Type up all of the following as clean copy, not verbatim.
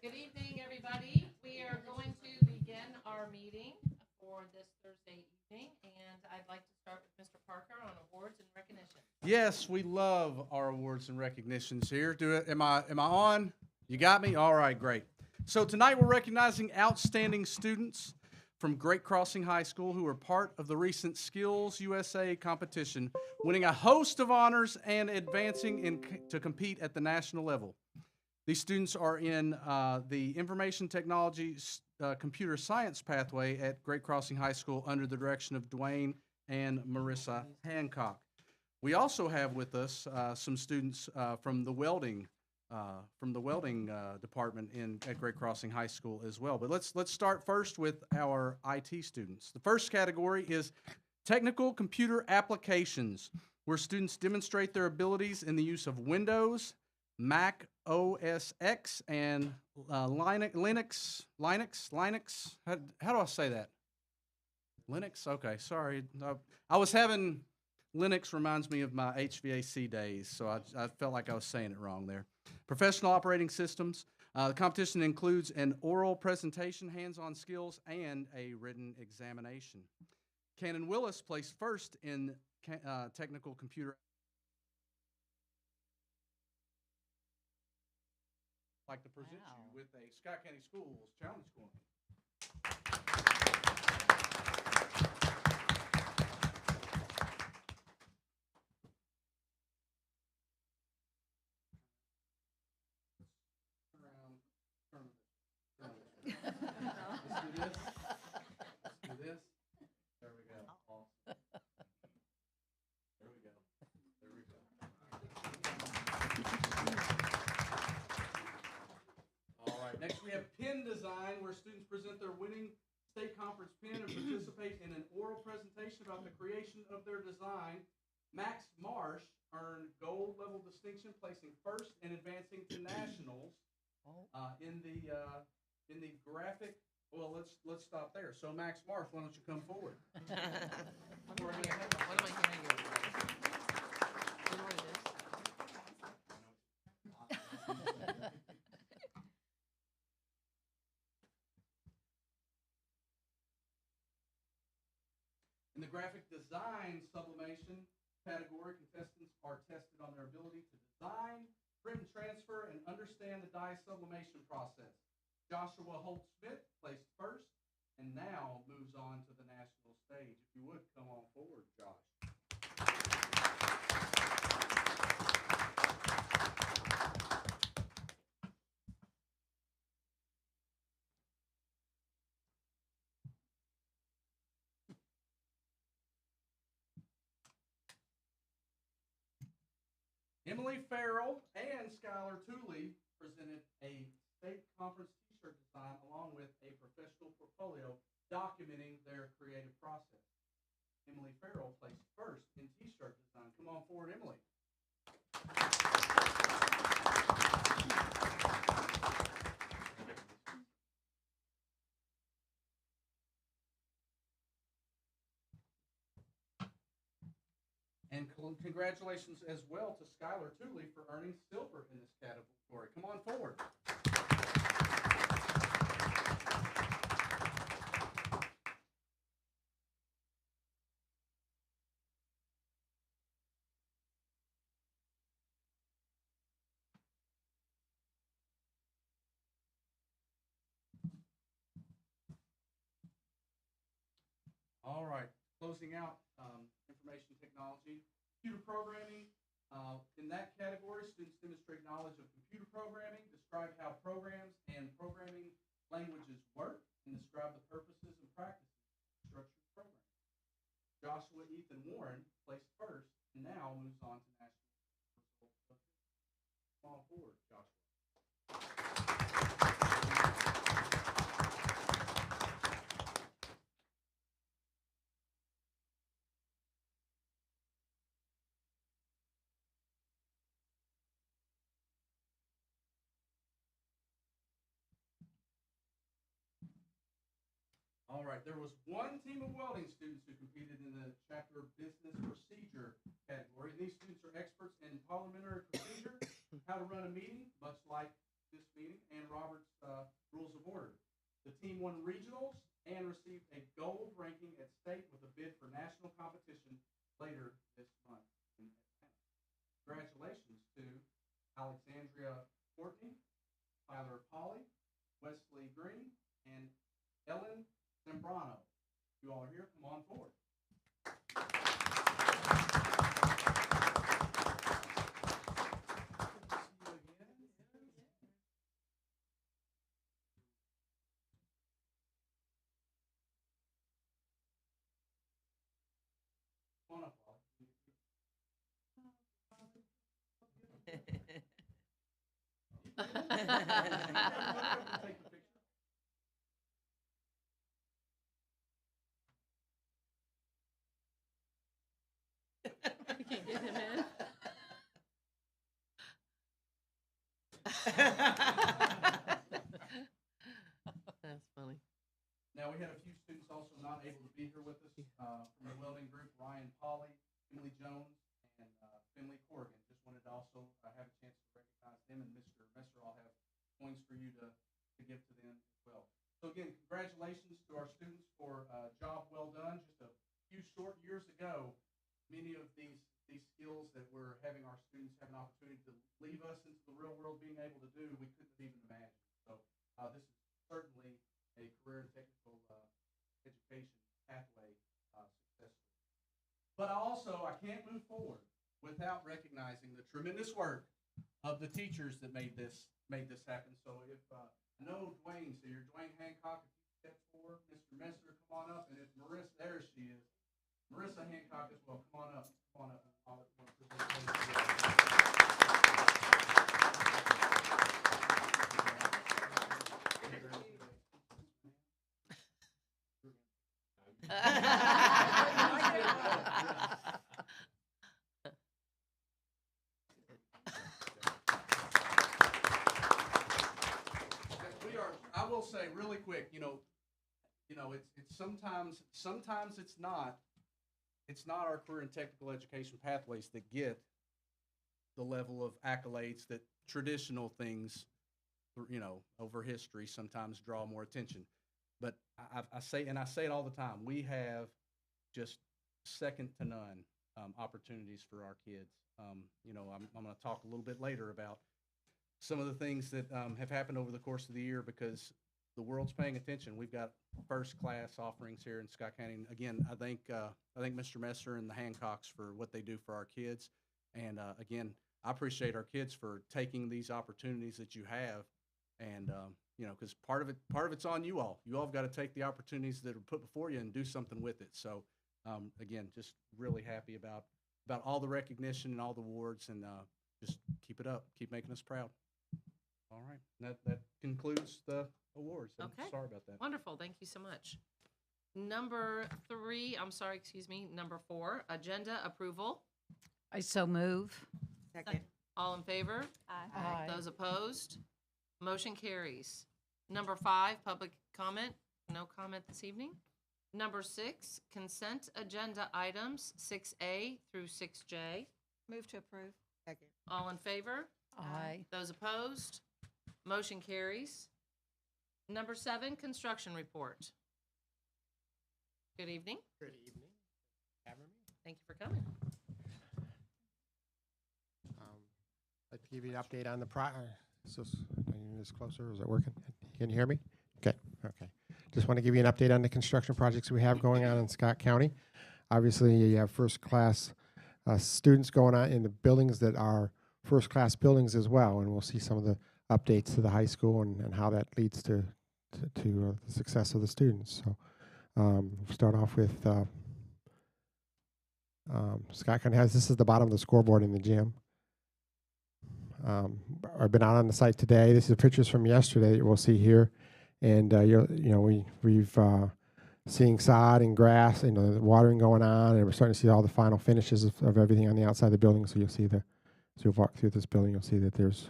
Good evening, everybody. We are going to begin our meeting for this Thursday evening, and I'd like to start with Mr. Parker on awards and recognition. Yes, we love our awards and recognitions here. Do it. Am I on? You got me? All right, great. So tonight we're recognizing outstanding students from Great Crossing High School who are part of the recent Skills USA competition, winning a host of honors and advancing to compete at the national level. These students are in the Information Technology Computer Science pathway at Great Crossing High School under the direction of Dwayne and Marissa Hancock. We also have with us some students from the welding department at Great Crossing High School as well. But let's start first with our IT students. The first category is technical computer applications, where students demonstrate their abilities in the use of Windows, Mac OS X, and Linux. How do I say that? Linux? Okay, sorry. I was having Linux reminds me of my HVAC days, so I felt like I was saying it wrong there. Professional operating systems. The competition includes an oral presentation, hands-on skills, and a written examination. Cannon Willis placed first in technical computer. I'd like to present you with a Scott County Schools Challenge Coin. Let's do this. Let's do this. There we go. Awesome. There we go. There we go. All right. Next, we have pin design, where students present their winning state conference pin and participate in an oral presentation about the creation of their design. Max Marsh earned gold level distinction, placing first and advancing to nationals in the graphic. Well, let's stop there. So, Max Marsh, why don't you come forward? What am I hearing you? You know what it is? In the graphic design sublimation category, contestants are tested on their ability to design, print and transfer, and understand the die sublimation process. Joshua Holt Smith placed first and now moves on to the national stage. If you would, come on forward, Josh. Emily Farrell and Skylar Tooley presented a state conference t-shirt design along with a professional portfolio documenting their creative process. Emily Farrell placed first in t-shirt design. Come on forward, Emily. And congratulations as well to Skylar Tooley for earning silver in this category. Come on forward. All right, closing out information technology, computer programming. In that category, students demonstrate knowledge of computer programming, describe how programs and programming languages work, and describe the purposes and practices of structured programming. Joshua Ethan Warren placed first and now moves on to national. Come on forward, Joshua. All right, there was one team of welding students who competed in the chapter business procedure category. These students are experts in parliamentary procedure, how to run a meeting, much like this meeting and Robert's Rules of Order. The team won regionals and received a gold ranking at state with a bid for national competition later this month in Atlanta. Congratulations to Alexandria Courtney, Tyler Polly, Wesley Green, and Ellen Zambrano. You all are here. Come on forward. Come on up, Polly. Take the picture. You can't get him in. That's funny. Now, we had a few students also not able to be here with us from the welding group, Ryan Polly, Emily Jones, and Finley Corrigan. Just wanted to also have a chance to recognize them, and Mr. Messer, I'll have coins for you to give to them as well. So again, congratulations to our students for a job well done. Just a few short years ago, many of these skills that we're having our students have an opportunity to leave us into the real world being able to do, we couldn't even imagine. So this is certainly a career and technical education pathway success story. But I can't move forward without recognizing the tremendous work of the teachers that made this happen. So if I know Dwayne's here, Dwayne Hancock, if you step forward, Mr. Messer, come on up, and if Marissa, there she is, Marissa Hancock as well, come on up. I'll present I will say really quick, it's sometimes it's not our career and technical education pathways that get the level of accolades that traditional things, over history sometimes draw more attention. But I say it all the time, we have just second to none opportunities for our kids. I'm going to talk a little bit later about some of the things that have happened over the course of the year because the world's paying attention. We've got first-class offerings here in Scott County. And again, I thank Mr. Messer and the Hancocks for what they do for our kids. And again, I appreciate our kids for taking these opportunities that you have. And because part of it's on you all. You all have got to take the opportunities that are put before you and do something with it. So again, just really happy about all the recognition and all the awards, and just keep it up. Keep making us proud. All right, that concludes the awards. Okay. Sorry about that. Wonderful. Thank you so much. Number 4, agenda approval. I so move. Second. All in favor? Aye. Those opposed? Motion carries. Number 5, public comment. No comment this evening. Number 6, consent agenda items 6A through 6J. Move to approve. Second. All in favor? Aye. Those opposed? Motion carries. Number 7, construction report. Good evening. Good evening. Having me. Thank you for coming. I'd like to give you an update on the do I need this closer? Is it working? Can you hear me? Okay. Just want to give you an update on the construction projects we have going on in Scott County. Obviously, you have first-class students going on in the buildings that are first-class buildings as well, and we'll see some of the updates to the high school and how that leads to the success of the students. So we'll start off with Scott County this is the bottom of the scoreboard in the gym. I've been out on the site today. This is pictures from yesterday that we'll see here, and we've seeing sod and grass and the watering going on, and we're starting to see all the final finishes of everything on the outside of the building. So as you walk through this building, you'll see that there's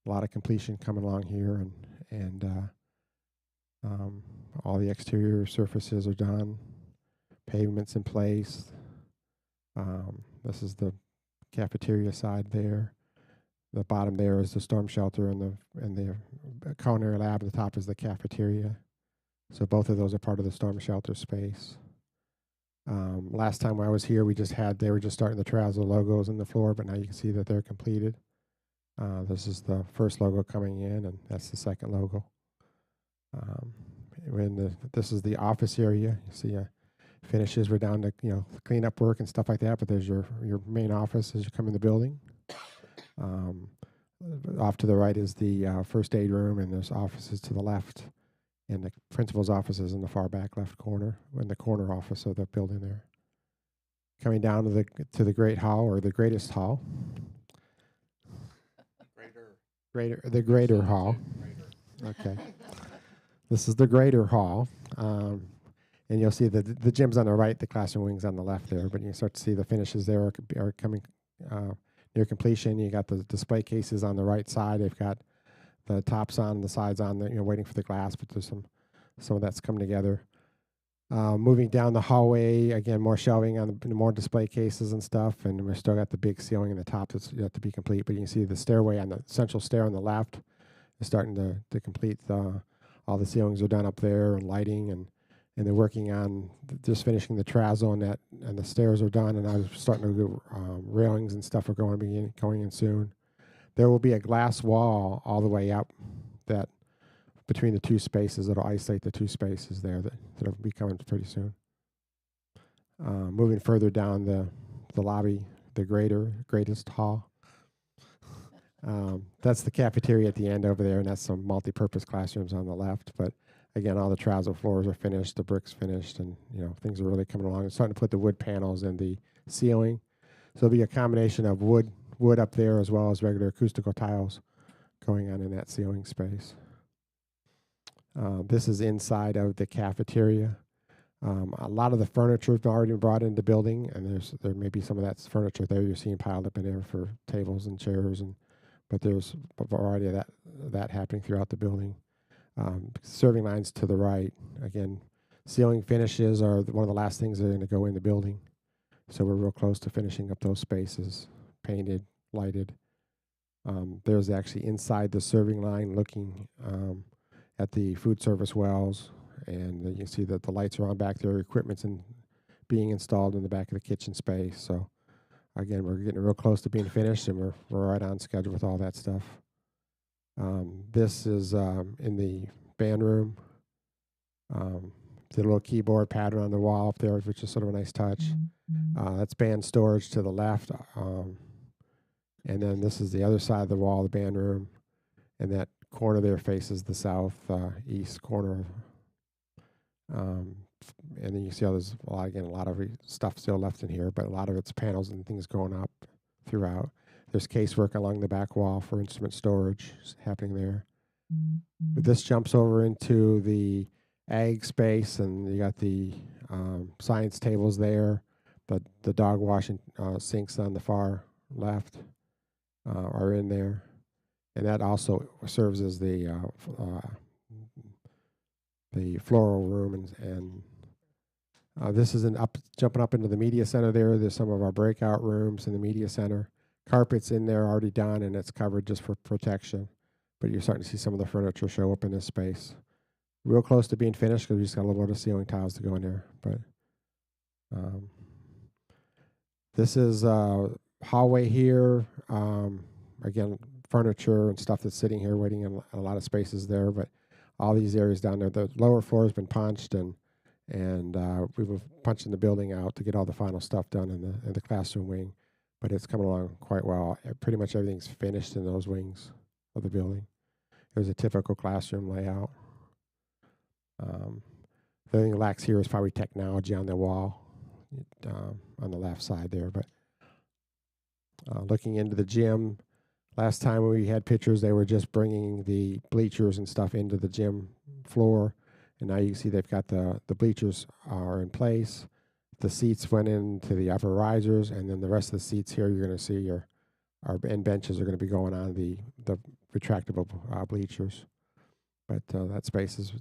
a lot of completion coming along here, and all the exterior surfaces are done, pavements in place. This is the cafeteria side there. The bottom there is the storm shelter, and the culinary lab. At the top is the cafeteria. So both of those are part of the storm shelter space. Last time I was here, they were just starting the terrazzo logos in the floor, but now you can see that they're completed. This is the first logo coming in, and that's the second logo. This is the office area. You see finishes. We're down to cleanup work and stuff like that, but there's your main office as you come in the building. Off to the right is the first aid room, and there's offices to the left, and the principal's office is in the far back left corner, in the corner office of the building there. Coming down to the great hall, or the greatest hall. The greater hall. Okay. This is the greater hall. And you'll see the gym's on the right, the classroom wing's on the left there, but you start to see the finishes there are coming near completion. You got the display cases on the right side. They've got the tops on, the sides on, waiting for the glass, but there's some of that's coming together. Moving down the hallway, again, more shelving on more display cases and stuff, and we've still got the big ceiling in the top that's yet to be complete, but you can see the stairway on the central stair on the left is starting to complete. All the ceilings are done up there, and lighting, and they're working on just finishing the terrazzo and the stairs are done, and I was starting to do railings and stuff are going in soon. There will be a glass wall all the way up that between the two spaces that'll isolate the two spaces there that'll be coming pretty soon. Moving further down the lobby, the greatest hall. That's the cafeteria at the end over there, and that's some multi-purpose classrooms on the left. But again, all the terrazzo floors are finished, the bricks finished, and things are really coming along. It's starting to put the wood panels in the ceiling, so it'll be a combination of wood up there as well as regular acoustical tiles going on in that ceiling space. This is inside of the cafeteria. A lot of the furniture has already been brought into the building, and there may be some of that furniture there you're seeing piled up in there for tables and chairs, but there's a variety of that happening throughout the building. Serving lines to the right. Again, ceiling finishes are one of the last things that are going to go in the building. So we're real close to finishing up those spaces, painted, lighted. There's actually inside the serving line looking at the food service wells, and you can see that the lights are on back there. Equipment's being installed in the back of the kitchen space. So again, we're getting real close to being finished, and we're right on schedule with all that stuff. This is in the band room. The little keyboard pattern on the wall up there, which is sort of a nice touch. That's band storage to the left. And then this is the other side of the wall, the band room. And that corner there faces the south east corner. And then you see how there's a lot of stuff still left in here, but a lot of it's panels and things going up throughout. There's casework along the back wall for instrument storage happening there. But this jumps over into the ag space, and you got the science tables there. The dog washing sinks on the far left are in there. And that also serves as the floral room, and this is jumping up into the media center there. There's some of our breakout rooms in the media center. Carpet's in there already done, and it's covered just for protection. But you're starting to see some of the furniture show up in this space. Real close to being finished because we just got a little bit of ceiling tiles to go in there. But this is hallway here. Again, furniture and stuff that's sitting here waiting in a lot of spaces there. But all these areas down there, the lower floor has been punched, and we were punching the building out to get all the final stuff done in the classroom wing. But it's coming along quite well. Pretty much everything's finished in those wings of the building. There's a typical classroom layout. The only thing lacks here is probably technology on the wall on the left side there. But looking into the gym, last time we had pictures, they were just bringing the bleachers and stuff into the gym floor. And now you can see they've got the bleachers are in place. The seats went into the upper risers, and then the rest of the seats here you're going to see and benches are going to be going on the retractable bleachers. But that space is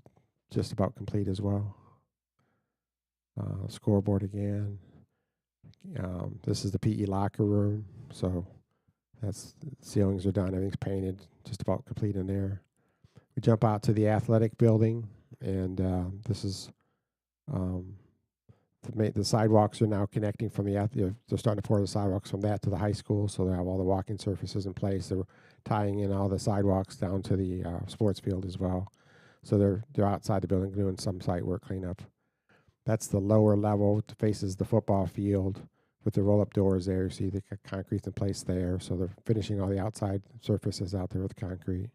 just about complete as well. Scoreboard again. This is the PE locker room. So That's ceilings are done, everything's painted, just about complete in there. We jump out to the athletic building, and this is the sidewalks are now connecting from they're starting to pour the sidewalks from that to the high school, so they have all the walking surfaces in place. They're tying in all the sidewalks down to the sports field as well. So they're outside the building doing some site work cleanup. That's the lower level, faces the football field with the roll-up doors there. You see the concrete's in place there, so they're finishing all the outside surfaces out there with concrete.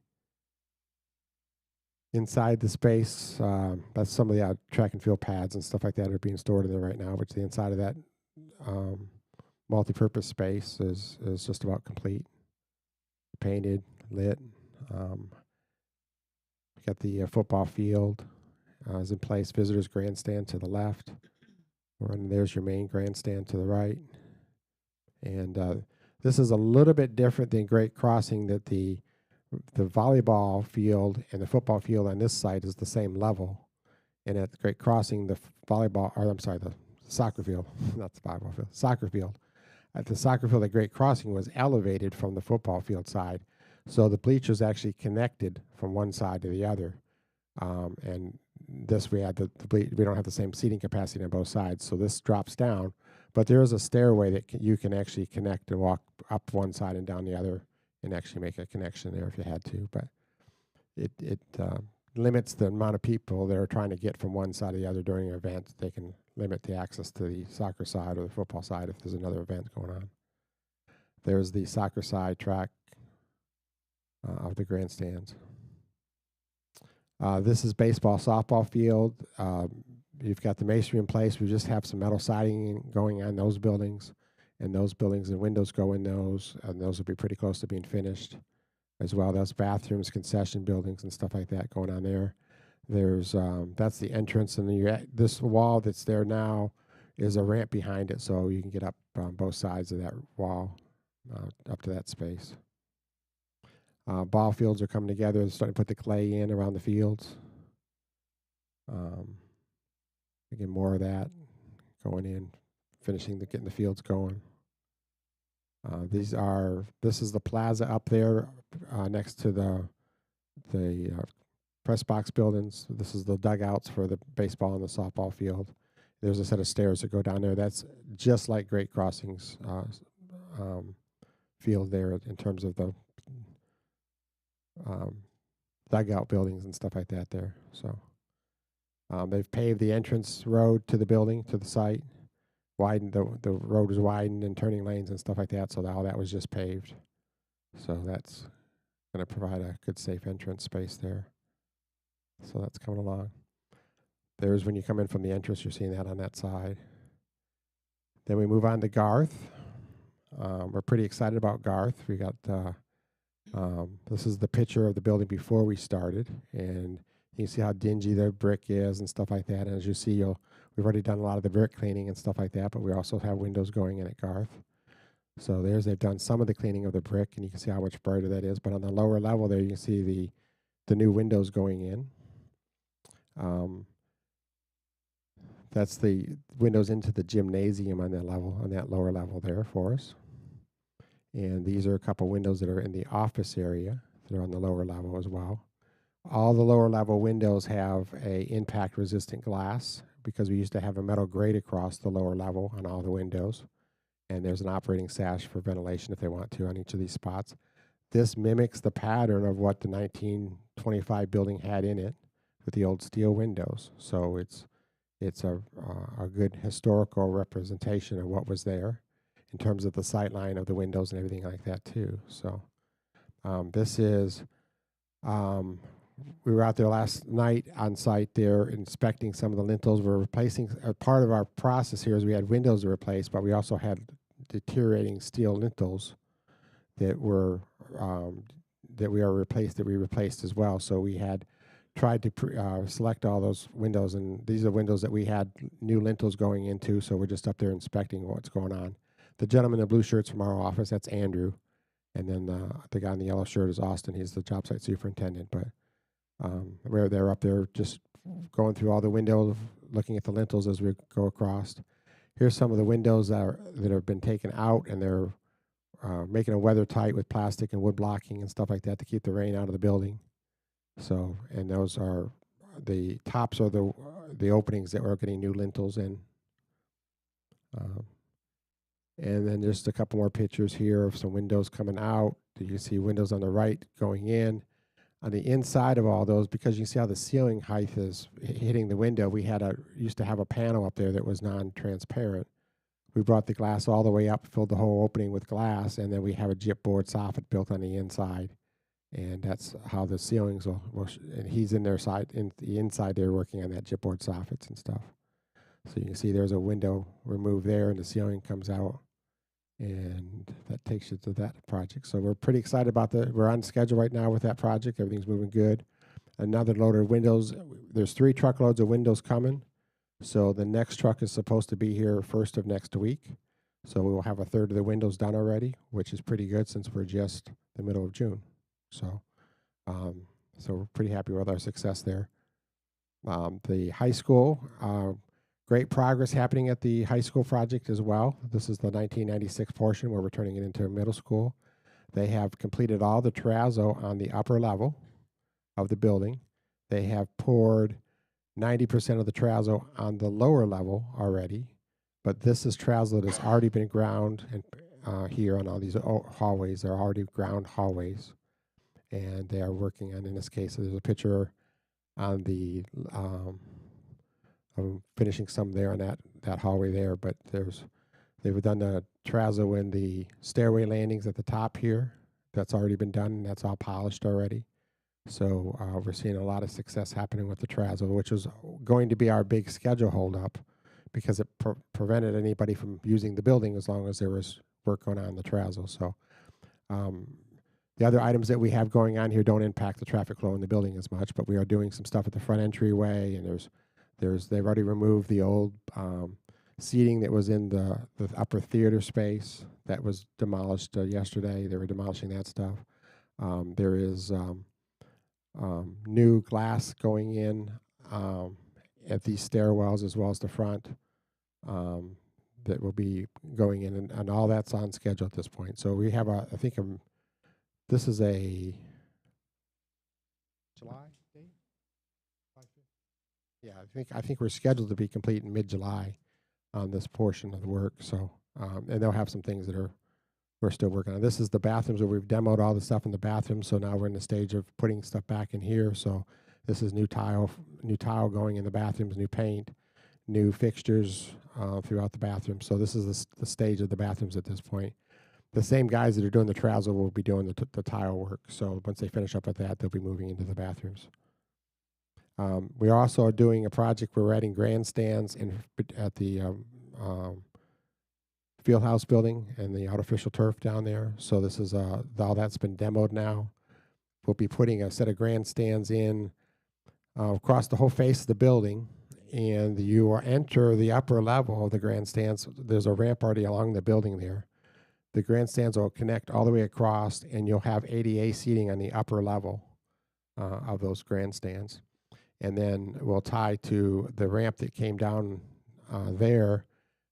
Inside the space, that's some of the track and field pads and stuff like that are being stored in there right now, which the inside of that multi-purpose space is just about complete. Painted, lit. Got the football field is in place. Visitors grandstand to the left. And there's your main grandstand to the right. And this is a little bit different than Great Crossing, that the volleyball field and the football field on this site is the same level. And at Great Crossing, the soccer field, not the volleyball field, soccer field. At the soccer field at Great Crossing was elevated from the football field side. So the bleachers actually connected from one side to the other. And this, we had we don't have the same seating capacity on both sides. So this drops down, but there is a stairway that you can actually connect and walk up one side and down the other and actually make a connection there if you had to. But it limits the amount of people that are trying to get from one side to the other during an event. They can limit the access to the soccer side or the football side if there's another event going on. There's the soccer side track of the grandstands. This is baseball, softball field. You've got the masonry in place. We just have some metal siding going on those buildings, and windows go in those, and those will be pretty close to being finished as well. That's bathrooms, concession buildings, and stuff like that going on there. There's that's the entrance, and this wall that's there now is a ramp behind it, so you can get up on both sides of that wall up to that space. Ball fields are coming together. They're starting to put the clay in around the fields. Again, more of that going in, getting the fields going. This is the plaza up there next to the press box buildings. This is the dugouts for the baseball and the softball field. There's a set of stairs that go down there. That's just like Great Crossings field there in terms of the dugout buildings and stuff like that there. So they've paved the entrance road to the building, to the site. Widened the road was widened and turning lanes and stuff like that, so all that was just paved. So that's going to provide a good, safe entrance space there. So that's coming along. There's when you come in from the entrance, you're seeing that on that side. Then we move on to Garth. We're pretty excited about Garth. We got this is the picture of the building before we started, and you can see how dingy the brick is and stuff like that. And as you see, we've already done a lot of the brick cleaning and stuff like that, but we also have windows going in at Garth. So they've done some of the cleaning of the brick, and you can see how much brighter that is. But on the lower level there, you can see the new windows going in. That's the windows into the gymnasium on that lower level there for us. And these are a couple windows that are in the office area that are on the lower level as well. All the lower level windows have a impact resistant glass because we used to have a metal grate across the lower level on all the windows. And there's an operating sash for ventilation if they want to on each of these spots. This mimics the pattern of what the 1925 building had in it with the old steel windows. So it's a good historical representation of what was there in terms of the sight line of the windows and everything like that too. So this is, we were out there last night on site there inspecting some of the lintels. We're replacing, part of our process here is we had windows to replace, but we also had deteriorating steel lintels that we replaced as well. So we had tried to select all those windows, and these are windows that we had new lintels going into, so we're just up there inspecting what's going on. The gentleman in the blue shirt's from our office, that's Andrew, and then the guy in the yellow shirt is Austin. He's the job site superintendent, but they're up there just going through all the windows, looking at the lintels as we go across. Here's some of the windows that have been taken out, and they're making them weather tight with plastic and wood blocking and stuff like that to keep the rain out of the building. So, and those are the tops are the openings that we're getting new lintels in. And then just a couple more pictures here of some windows coming out. You can see windows on the right going in. On the inside of all those, because you can see how the ceiling height is hitting the window, we used to have a panel up there that was non-transparent. We brought the glass all the way up, filled the whole opening with glass, and then we have a gypboard soffit built on the inside. And that's how the ceilings and he's in their side, in the inside they're working on that gypboard soffits and stuff. So you can see there's a window removed there and the ceiling comes out, and that takes you to that project. So we're pretty excited about we're on schedule right now with that project. Everything's moving good. Another load of windows, there's 3 truckloads of windows coming. So the next truck is supposed to be here first of next week. So we will have a third of the windows done already, which is pretty good since we're just the middle of June. So, so we're pretty happy with our success there. The high school, great progress happening at the high school project as well. This is the 1996 portion where we're turning it into a middle school. They have completed all the terrazzo on the upper level of the building. They have poured 90% of the terrazzo on the lower level already, but this is terrazzo that has already been ground, and here on all these hallways, they're already ground hallways. And they are working on, in this case, there's a picture on the finishing some there on that hallway there, but they've done the terrazzo in the stairway landings at the top here. That's already been done, and that's all polished already. So we're seeing a lot of success happening with the terrazzo, which was going to be our big schedule holdup because it prevented anybody from using the building as long as there was work going on in the terrazzo. So the other items that we have going on here don't impact the traffic flow in the building as much, but we are doing some stuff at the front entryway, and they've already removed the old seating that was in the upper theater space that was demolished yesterday. They were demolishing that stuff. There is new glass going in at these stairwells as well as the front that will be going in, and all that's on schedule at this point. So we have this is a July date? Yeah, I think we're scheduled to be complete in mid-July on this portion of the work. So, and they'll have some things that we're still working on. This is the bathrooms where we've demoed all the stuff in the bathrooms. So now we're in the stage of putting stuff back in here. So this is new tile going in the bathrooms, new paint, new fixtures throughout the bathroom. So this is the stage of the bathrooms at this point. The same guys that are doing the terrazzo will be doing the tile work. So once they finish up with that, they'll be moving into the bathrooms. We also are doing a project where we're adding grandstands at the Fieldhouse building and the artificial turf down there. So this is all that's been demoed now. We'll be putting a set of grandstands in across the whole face of the building, and you will enter the upper level of the grandstands. There's a ramp already along the building there. The grandstands will connect all the way across, and you'll have ADA seating on the upper level of those grandstands. And then we'll tie to the ramp that came down there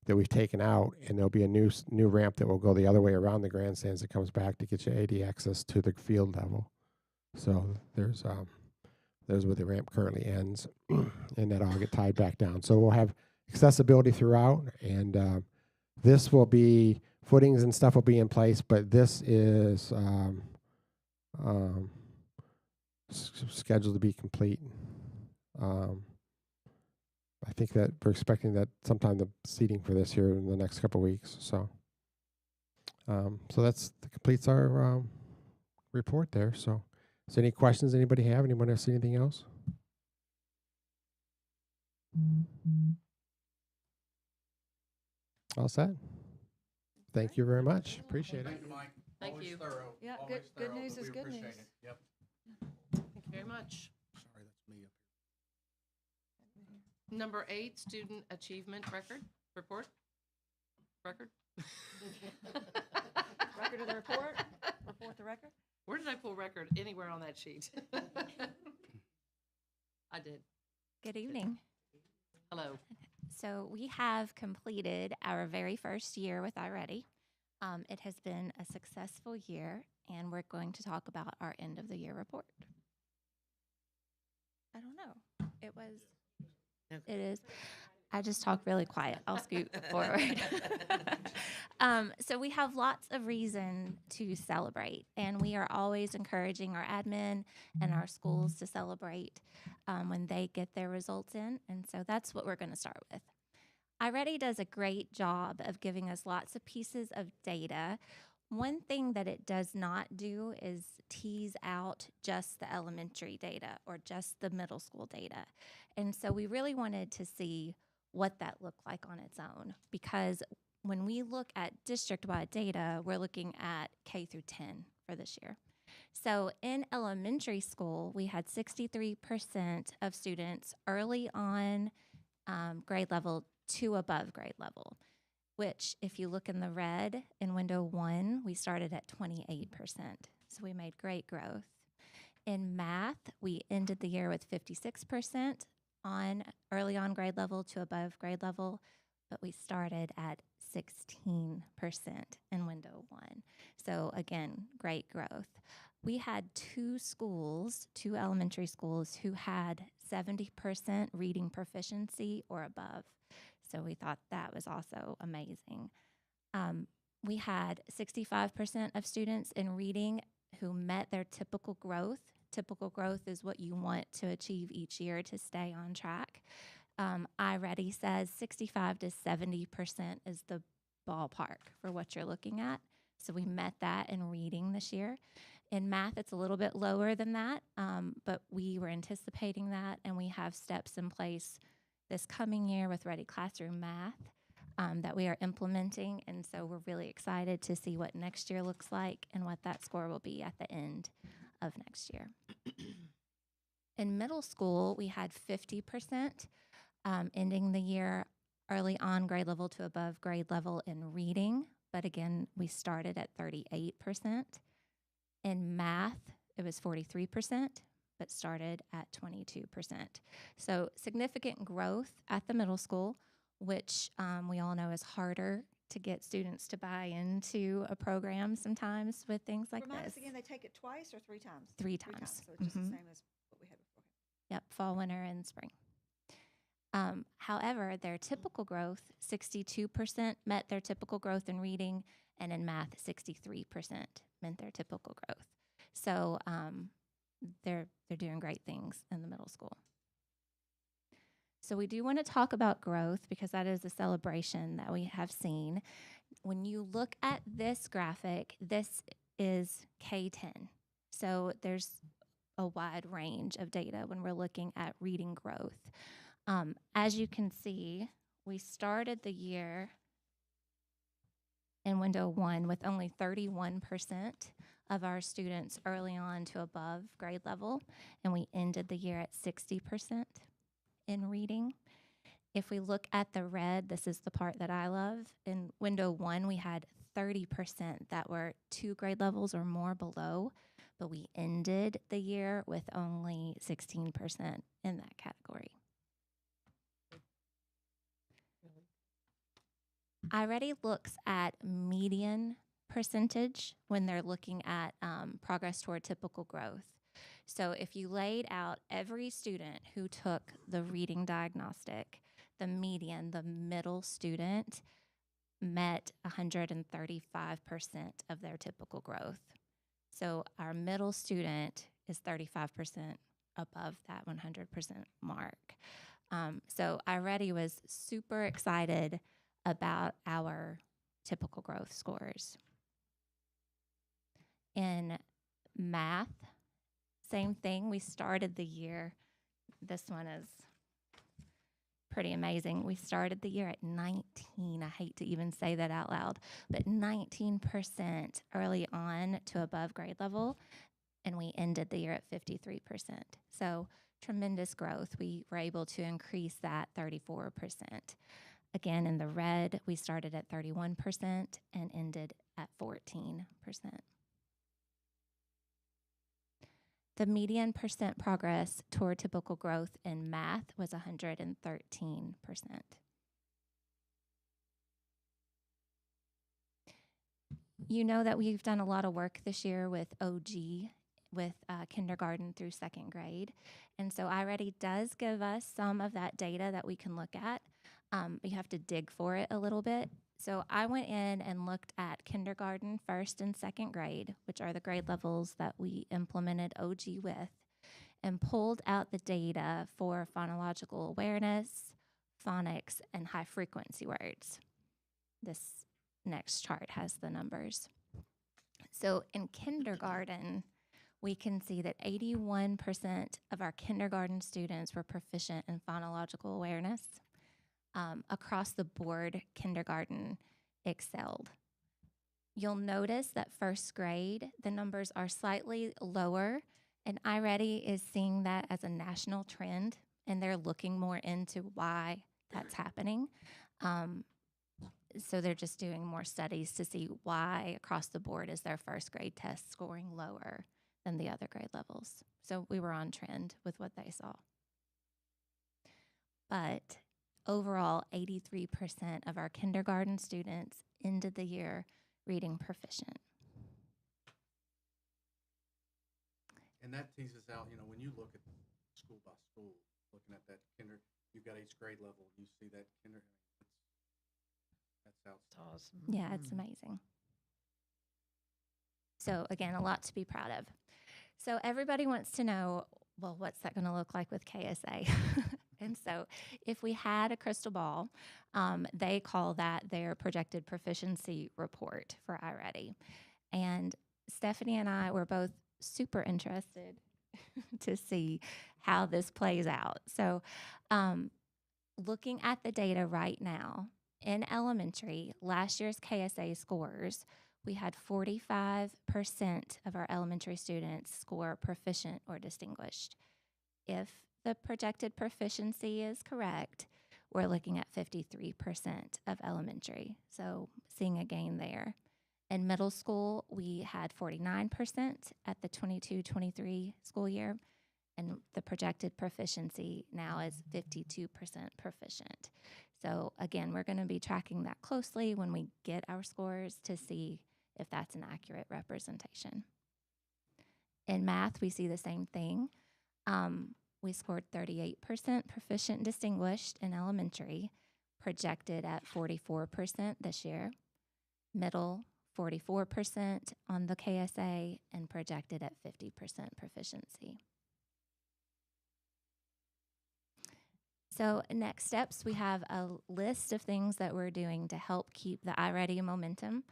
that we've taken out, and there'll be a new ramp that will go the other way around the grandstands that comes back to get you AD access to the field level. So there's where the ramp currently ends, and that'll all get tied back down. So we'll have accessibility throughout, and this will be footings and stuff will be in place, but this is scheduled to be complete. I think that we're expecting that sometime the seating for this here in the next couple of weeks. So, so that completes our report there. So, is there any questions anybody have? Anyone else see anything else? All set. Thank you very much. Appreciate it. Thank you, Mike. Thank Always you. thorough. Yeah, Always good thorough, news but is we good appreciate news. it. Yep. Thank you very much. Sorry, that's me up Number 8, student achievement report. Record Record of the report? Report the record? Where did I pull record? Anywhere on that sheet. I did. Good evening. Hello. So we have completed our very first year with iReady. It has been a successful year, and we're going to talk about our end of the year report. I don't know. It was. It is. I just talk really quiet. I'll scoot forward. So we have lots of reason to celebrate, and we are always encouraging our admin and our schools to celebrate when they get their results in, and so that's what we're going to start with. iReady does a great job of giving us lots of pieces of data. One thing that it does not do is tease out just the elementary data or just the middle school data. And so we really wanted to see what that looked like on its own, because when we look at district-wide data, we're looking at K through 10 for this year. So in elementary school, we had 63% of students early on grade level to above grade level, which if you look in the red in window 1, we started at 28%. So we made great growth. In math, we ended the year with 56% on early on grade level to above grade level, but we started at 16% in window 1. So again, great growth. We had two elementary schools who had 70% reading proficiency or above. So we thought that was also amazing. We had 65% of students in reading who met their typical growth. Typical growth is what you want to achieve each year to stay on track. iReady says 65 to 70% is the ballpark for what you're looking at. So we met that in reading this year. In math, it's a little bit lower than that, but we were anticipating that, and we have steps in place this coming year with Ready Classroom Math that we are implementing, and so we're really excited to see what next year looks like and what that score will be at the end of next year. In middle school, we had 50% ending the year early on grade level to above grade level in reading, but again, we started at 38%. In math, it was 43%, but started at 22%. So significant growth at the middle school, which we all know is harder to get students to buy into a program sometimes with things like Remind this. us again, they take it twice or 3 times? 3 3 times. So it's just the Mhm. same as what we had before. Yep, fall, winter, and spring. However, their typical growth, 62% met their typical growth in reading, and in math, 63% meant their typical growth. So they're doing great things in the middle school. So we do want to talk about growth because that is a celebration that we have seen. When you look at this graphic, this is K-10. So there's a wide range of data when we're looking at reading growth. As you can see, we started the year in window 1 with only 31% of our students early on to above grade level, and we ended the year at 60% in reading. If we look at the red, this is the part that I love. In window 1, we had 30% that were 2 grade levels or more below, but we ended the year with only 16% in that category. iReady looks at median percentage when they're looking at progress toward typical growth. So if you laid out every student who took the reading diagnostic, the median, the middle student, met 135% of their typical growth. So our middle student is 35% above that 100% mark. So iReady was super excited about our typical growth scores. In math, same thing. We started the year, this one is pretty amazing. We started the year at 19. I hate to even say that out loud, but 19% early on to above grade level, and we ended the year at 53%. So tremendous growth. We were able to increase that 34%. Again, in the red, we started at 31% and ended at 14%. The median percent progress toward typical growth in math was 113%. You know that we've done a lot of work this year with OG, with kindergarten through second grade. And so iReady does give us some of that data that we can look at. You have to dig for it a little bit. So I went in and looked at kindergarten, first and second grade, which are the grade levels that we implemented OG with, and pulled out the data for phonological awareness, phonics, and high frequency words. This next chart has the numbers. So in kindergarten, we can see that 81% of our kindergarten students were proficient in phonological awareness. Across the board, kindergarten excelled. You'll notice that first grade, the numbers are slightly lower, and iReady is seeing that as a national trend, and they're looking more into why that's happening. So they're just doing more studies to see why across the board is their first grade test scoring lower than the other grade levels. So we were on trend with what they saw. But overall, 83% of our kindergarten students ended the year reading proficient. And that teases out, you know, when you look at school by school, looking at that you've got each grade level, you see that that's outstanding. Awesome. Yeah, it's amazing. So again, a lot to be proud of. So everybody wants to know, well, what's that going to look like with KSA? And so if we had a crystal ball, they call that their projected proficiency report for iReady. And Stephanie and I were both super interested to see how this plays out. So looking at the data right now, in elementary, last year's KSA scores, we had 45% of our elementary students score proficient or distinguished. If the projected proficiency is correct, we're looking at 53% of elementary. So seeing a gain there. In middle school, we had 49% at the 22-23 school year, and the projected proficiency now is 52% proficient. So again, we're going to be tracking that closely when we get our scores to see if that's an accurate representation. In math, we see the same thing. We scored 38% proficient and distinguished in elementary, projected at 44% this year. Middle, 44% on the KSA, and projected at 50% proficiency. So next steps, we have a list of things that we're doing to help keep the iReady momentum.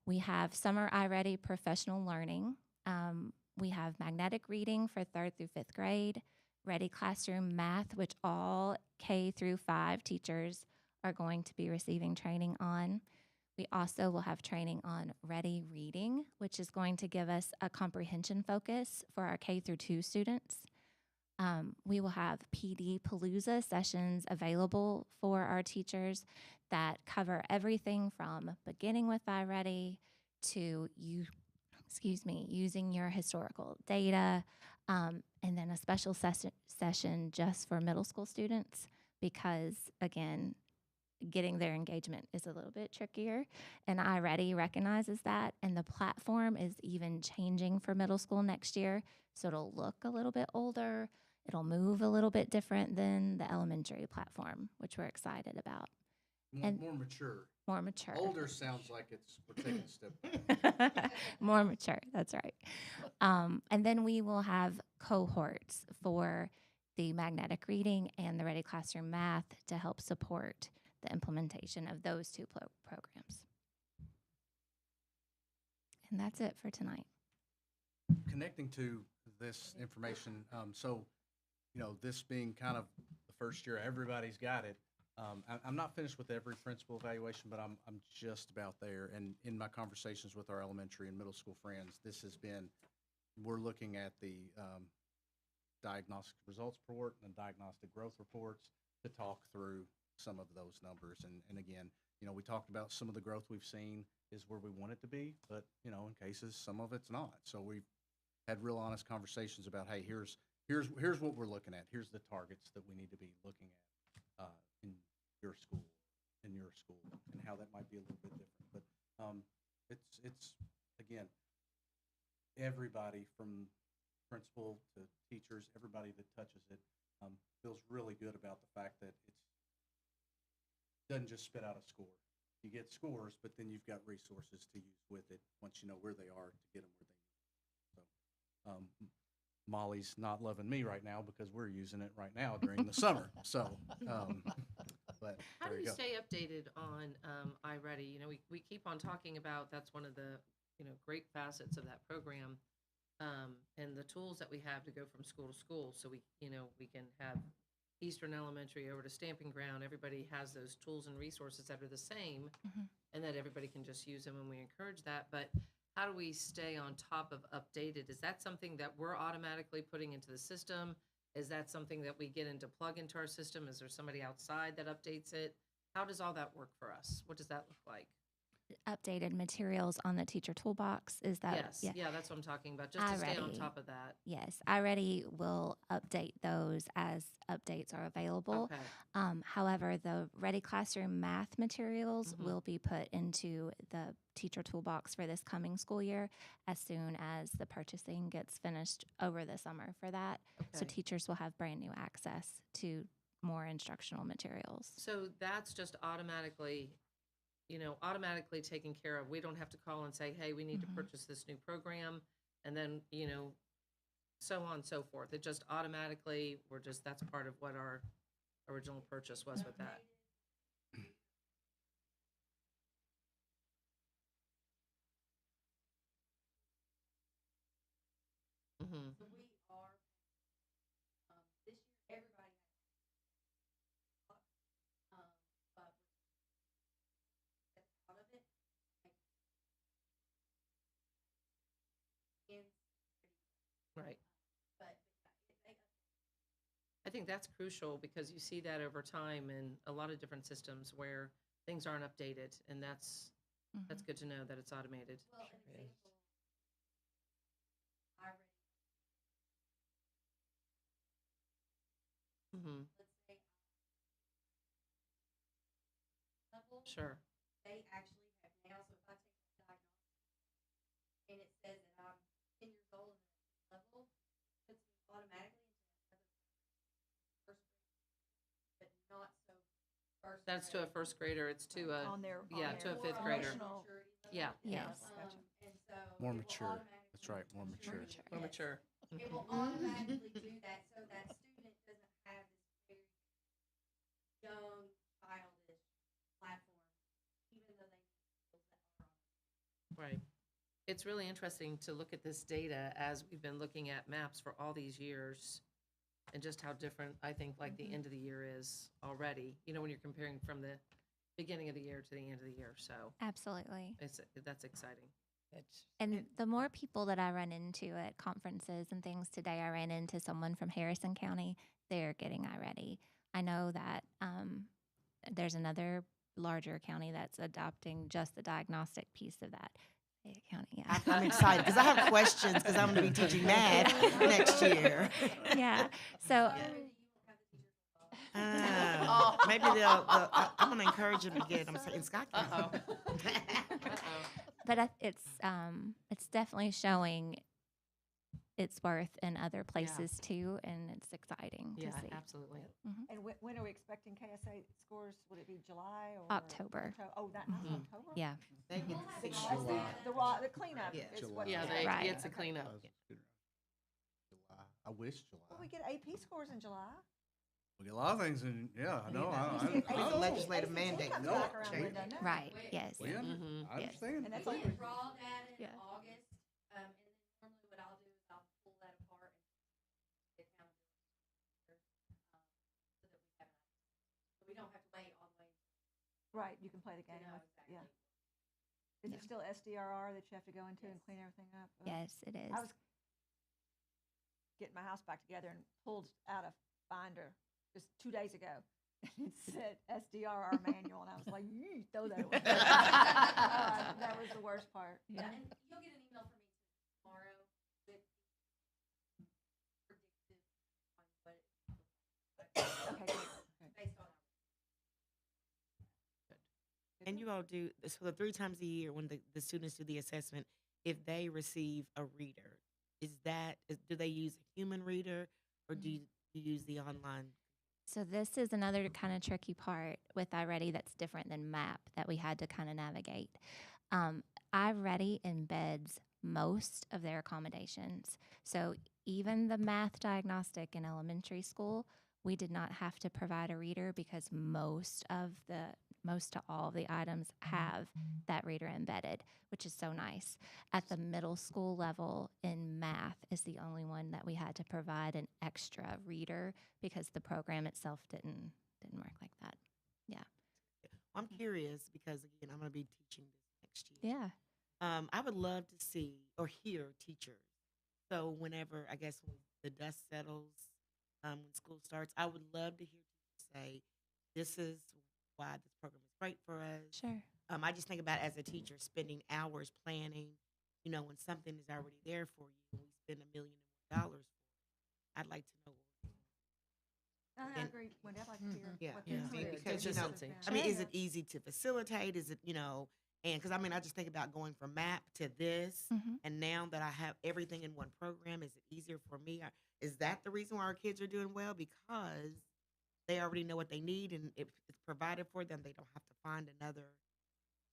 We have summer iReady professional learning. We have magnetic reading for 3rd through 5th grade, Ready Classroom Math, which all K through 5 teachers are going to be receiving training on. We also will have training on Ready Reading, which is going to give us a comprehension focus for our K through 2 students. We will have PD Palooza sessions available for our teachers that cover everything from beginning with iReady to using your historical data, and then a special session just for middle school students because, again, getting their engagement is a little bit trickier, and iReady recognizes that, and the platform is even changing for middle school next year, so it'll look a little bit older. It'll move a little bit different than the elementary platform, which we're excited about. More mature. More mature. Older sounds like we're taking a step back. More mature, that's right. And then we will have cohorts for the magnetic reading and the Ready Classroom Math to help support the implementation of those two programs. And that's it for tonight. Connecting to this information, so, you know, this being kind of the first year everybody's got it, I'm not finished with every principal evaluation, but I'm just about there. And in my conversations with our elementary and middle school friends, we're looking at the diagnostic results report and diagnostic growth reports to talk through some of those numbers. And again, you know, we talked about some of the growth we've seen is where we want it to be, but, you know, in cases, some of it's not. So we've had real honest conversations about, hey, here's what we're looking at. Here's the targets that we need to be looking at in your school, and how that might be a little bit different. But it's, again, everybody from principal to teachers, everybody that touches it, feels really good about the fact that doesn't just spit out a score. You get scores, but then you've got resources to use with it once you know where they are to get them where they need. So, Molly's not loving me right now because we're using it right now during the summer. So, but How do there you you go. stay updated on iReady? You know, we keep on talking about that's one of the, great facets of that program, and the tools that we have to go from school to school. So we can have Eastern Elementary over to Stamping Ground. Everybody has those tools and resources that are the same, Mhm. and that everybody can just use them, and we encourage that. But how do we stay on top of updated? Is that something that we're automatically putting into the system? Is that something that we get into plug into our system? Is there somebody outside that updates it? How does all that work for us? What does that look like? Updated materials on the teacher toolbox. Is that Yes, yeah? yeah, that's what I'm talking about, just to stay on iReady. top of that. Yes, iReady will update those as updates are available. Okay, However, the Ready Classroom math materials Mhm. will be put into the teacher toolbox for this coming school year as soon as the purchasing gets finished over the summer for that. So okay. teachers will have brand new access to more instructional materials. So that's just automatically, automatically taken care of. We don't have to call and say, hey, we need to Mhm. purchase this new program, and then, so on and so forth. It just automatically, that's part of what our original purchase was with that. Mhm. Right. I think that's crucial because you see that over time in a lot of different systems where things aren't updated, and that's Mhm. good to know that it's automated. Mm-hmm. Sure. That's to a first grader. It's to a On their, yeah, on to a their fifth grader. emotional- Yeah, Yes. Gotcha. More mature. That's right, more mature. more mature. It will automatically do that, so that student doesn't have this very young, childish platform, even though they know skills that are on. Right. It's really interesting to look at this data as we've been looking at maps for all these years, and just how different I think like the end of the year is already. When you're comparing from the beginning of the year to the end of the year. So Absolutely. that's exciting. And the more people that I run into at conferences and things, today I ran into someone from Harrison County. They're getting iReady. I know that there's another larger county that's adopting just the diagnostic piece of that. Fayette County, yeah. I'm excited because I have questions because I'm going to be teaching math next year. Yeah. So Maybe I'm going to encourage them to get it. I'm saying Scott County. but it's definitely showing its worth in other places too, and it's exciting Yeah, to see. absolutely. And when are we expecting KSA scores? Would it be July or? October. Oh, that's Mhm. October? Yeah. They get The, to see the, the cleanup Yeah. is July. what. Yeah, Right. it's a cleanup. July. I wish Well, July. we get AP scores in July. We get a lot of things in, yeah, I know. We get I know. ACT legislative ACT mandate. comes No, back around change. then, doesn't it? Right. Yes. We under- Mhm. I Yes. understand. And that's We like, get raw data in Yeah. August, and then normally what I'll do is I'll pull that apart and the accountability. So that we have an idea. So we don't have to wait all the way right, you can play the to game know with, exactly. yeah. Is it still SDRR that you have to go into and clean everything up? Ugh. Yes, it is. I was getting my house back together and pulled out a binder just 2 days ago. And it said SDRR manual, and I was like, throw that away. That was the worst part. Yeah, and you'll get an email from me tomorrow with predictive on what it looks like Okay, good. based on our. And you all do, so the 3 times a year when the students do the assessment, if they receive a reader, do they use a human reader or do you use the online? So this is another kind of tricky part with iReady that's different than MAP that we had to kind of navigate. iReady embeds most of their accommodations. So even the math diagnostic in elementary school, we did not have to provide a reader because most to all of the items have that reader embedded, which is so nice. At the middle school level in math is the only one that we had to provide an extra reader because the program itself didn't work like that. I'm curious because, again, I'm going to be teaching this next year. Yeah. I would love to see or hear teachers. So whenever, I guess, when the dust settles, when school starts, I would love to hear teachers say, this is why this program is great for us. Sure. I just think about as a teacher spending hours planning, when something is already there for you and we spend $1 million for it. I'd like to know. I And- agree. Wendy, I'd like to hear Yeah, what yeah. their I mean, input because, is. Consistency. I mean, is it easy to facilitate? Is it, and because I just think about going from MAP to this, Mhm. and now that I have everything in one program, is it easier for me? Is that the reason why our kids are doing well? Because they already know what they need, and if it's provided for them, they don't have to find another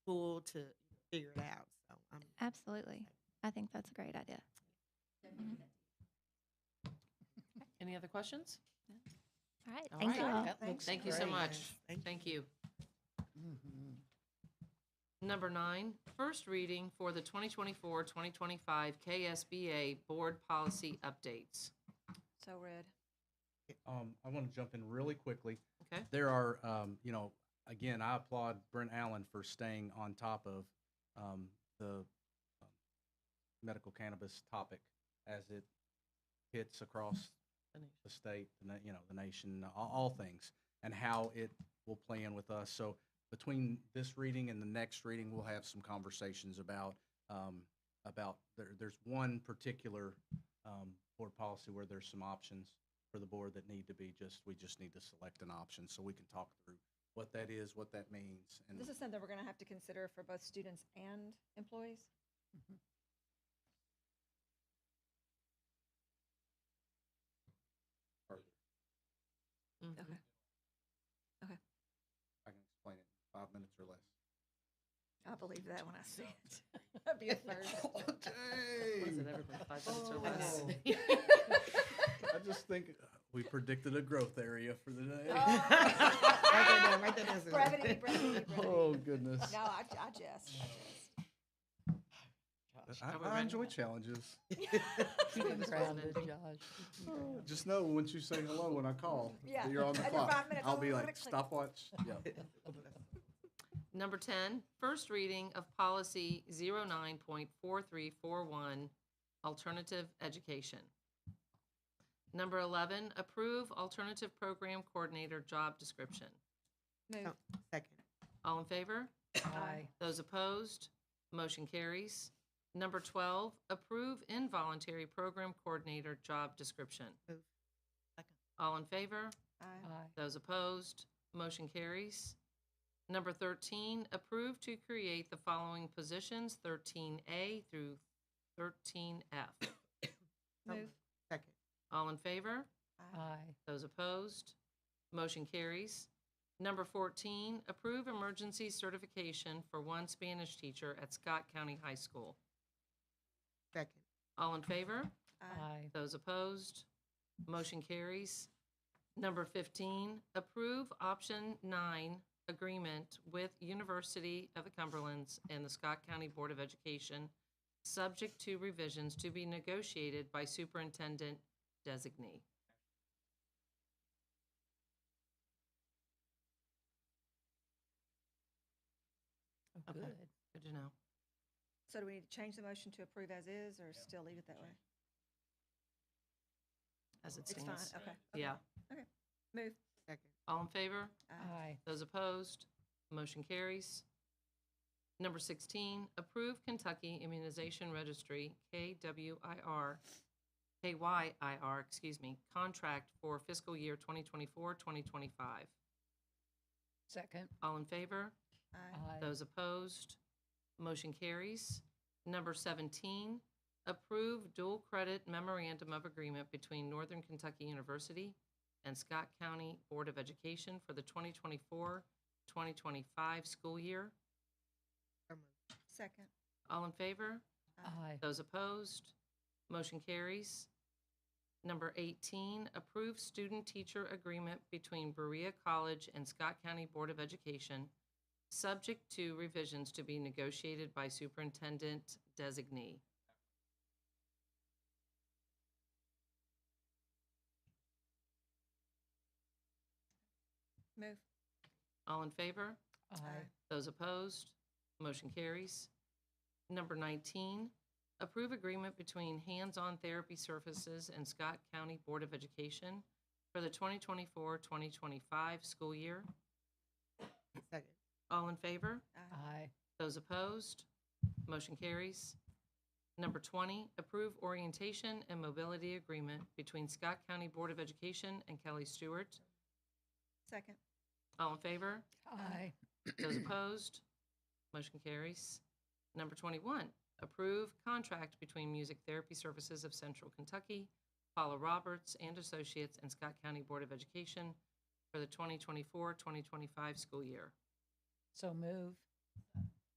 tool to figure it out. So I'm Absolutely. I think that's a great idea. Any other questions? All right. All Thank you right. all. That looks Thank you so great. much. Thank you. Thank you. Mhm. Number 9, first reading for the 2024-2025 KSBA Board Policy Updates. So read. I want to jump in really quickly. Okay. There are, again, I applaud Brent Allen for staying on top of the medical cannabis topic as it hits across the state, the nation, all things, and how it will play in with us. So between this reading and the next reading, we'll have some conversations about there's one particular board policy where there's some options for the board that need to be we just need to select an option so we can talk through what that is, what that means. And This is something we're going to have to consider for both students and employees. Mhm. Okay. I can explain it in 5 minutes or less. I believe that when I see it. That'd be a first. What is it, everybody, 5 minutes or Oh. less? I just think we predicted a growth area for the day. Write that down, write that down. Brevity, brevity, brevity. Oh, goodness. No, I jest. Are we I ready? enjoy challenges. Keep him Mr. grounded, President. Josh. Just know once you say hello when I call, Yeah, that you're on the under clock. 5 minutes, I'll be I'm like, gonna click. stopwatch. Yeah. Number 10, first reading of policy 09.4341, alternative education. Number 11, approve alternative program coordinator job description. Move. Second. All in favor? Aye. Those opposed? Motion carries. Number 12, approve involuntary program coordinator job description. Move. Second. All in favor? Aye. Aye. Those opposed? Motion carries. Number 13, approve to create the following positions, 13A through 13F. Move. Second. All in favor? Aye. Those opposed? Motion carries. Number 14, approve emergency certification for one Spanish teacher at Scott County High School. Second. All in favor? Aye. Those opposed? Motion carries. Number 15, approve option 9 agreement with University of the Cumberlands and the Scott County Board of Education, subject to revisions to be negotiated by superintendent designee. Oh, Okay. good. Good to know. So do we need to change the motion to approve as is or still leave it that way? As it It's fine, stands. okay. Yeah. Move. Second. All in favor? Aye. Those opposed? Motion carries. Number 16, approve Kentucky Immunization Registry, KYIR, contract for fiscal year 2024-2025. Second. All in favor? Aye. Those opposed, motion carries. Number 17, approve dual credit memorandum of agreement between Northern Kentucky University and Scott County Board of Education for the 2024-2025 school year. So moved. Second. All in favor? Aye. Those opposed, motion carries. Number 18, approve student-teacher agreement between Berea College and Scott County Board of Education, subject to revisions to be negotiated by superintendent designee. Move. All in favor? Aye. Those opposed, motion carries. Number 19, approve agreement between Hands-On Therapy Services and Scott County Board of Education for the 2024-2025 school year. Second. All in favor? Aye. Those opposed, motion carries. Number 20, approve orientation and mobility agreement between Scott County Board of Education and Kelly Stewart. Second. All in favor? Aye. Those opposed, motion carries. Number 21, approve contract between Music Therapy Services of Central Kentucky, Paula Roberts and Associates, and Scott County Board of Education for the 2024-2025 school year. So move.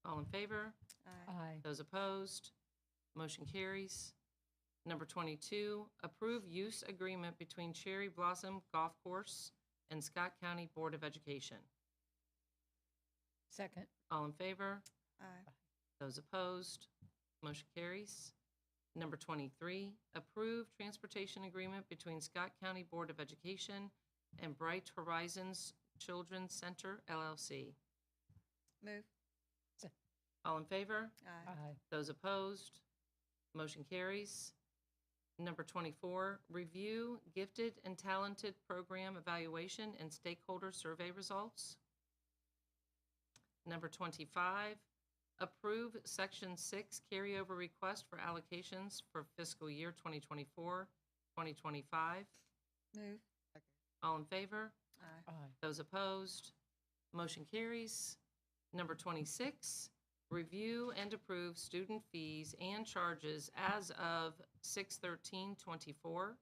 All in favor? Aye. Aye. Those opposed, motion carries. Number 22, approve use agreement between Cherry Blossom Golf Course and Scott County Board of Education. Second. All in favor? Aye. Those opposed, motion carries. Number 23, approve transportation agreement between Scott County Board of Education and Bright Horizons Children's Center LLC. Move. All in favor? Aye. Aye. Those opposed, motion carries. Number 24, review gifted and talented program evaluation and stakeholder survey results. Number 25, approve Section 6 carryover request for allocations for fiscal year 2024-2025. Move. All in favor? Aye. Aye. Those opposed, motion carries. Number 26, review and approve student fees and charges as of 6/13/24.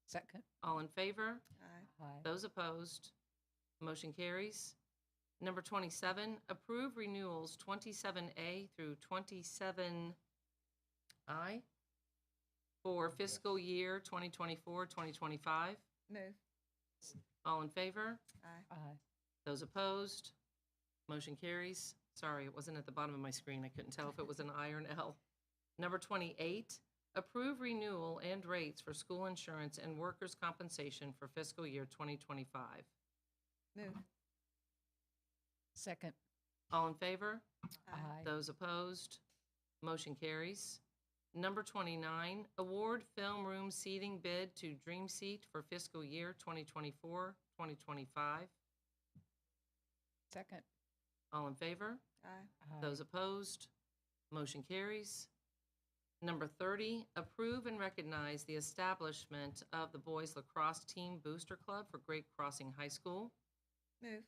Second. All in favor? Aye. Aye. Those opposed, motion carries. Number 27, approve renewals 27A through 27I for fiscal year 2024-2025. Move. All in favor? Aye. Aye. Those opposed, motion carries. Sorry, it wasn't at the bottom of my screen. I couldn't tell if it was an I or an L. Number 28, approve renewal and rates for school insurance and workers' compensation for fiscal year 2025. Move. Second. All in favor? Aye. Those opposed, motion carries. Number 29, award film room seating bid to Dream Seat for fiscal year 2024-2025. Second. All in favor? Aye. Aye. Those opposed, motion carries. Number 30, approve and recognize the establishment of the Boys Lacrosse Team Booster Club for Great Crossing High School. Move.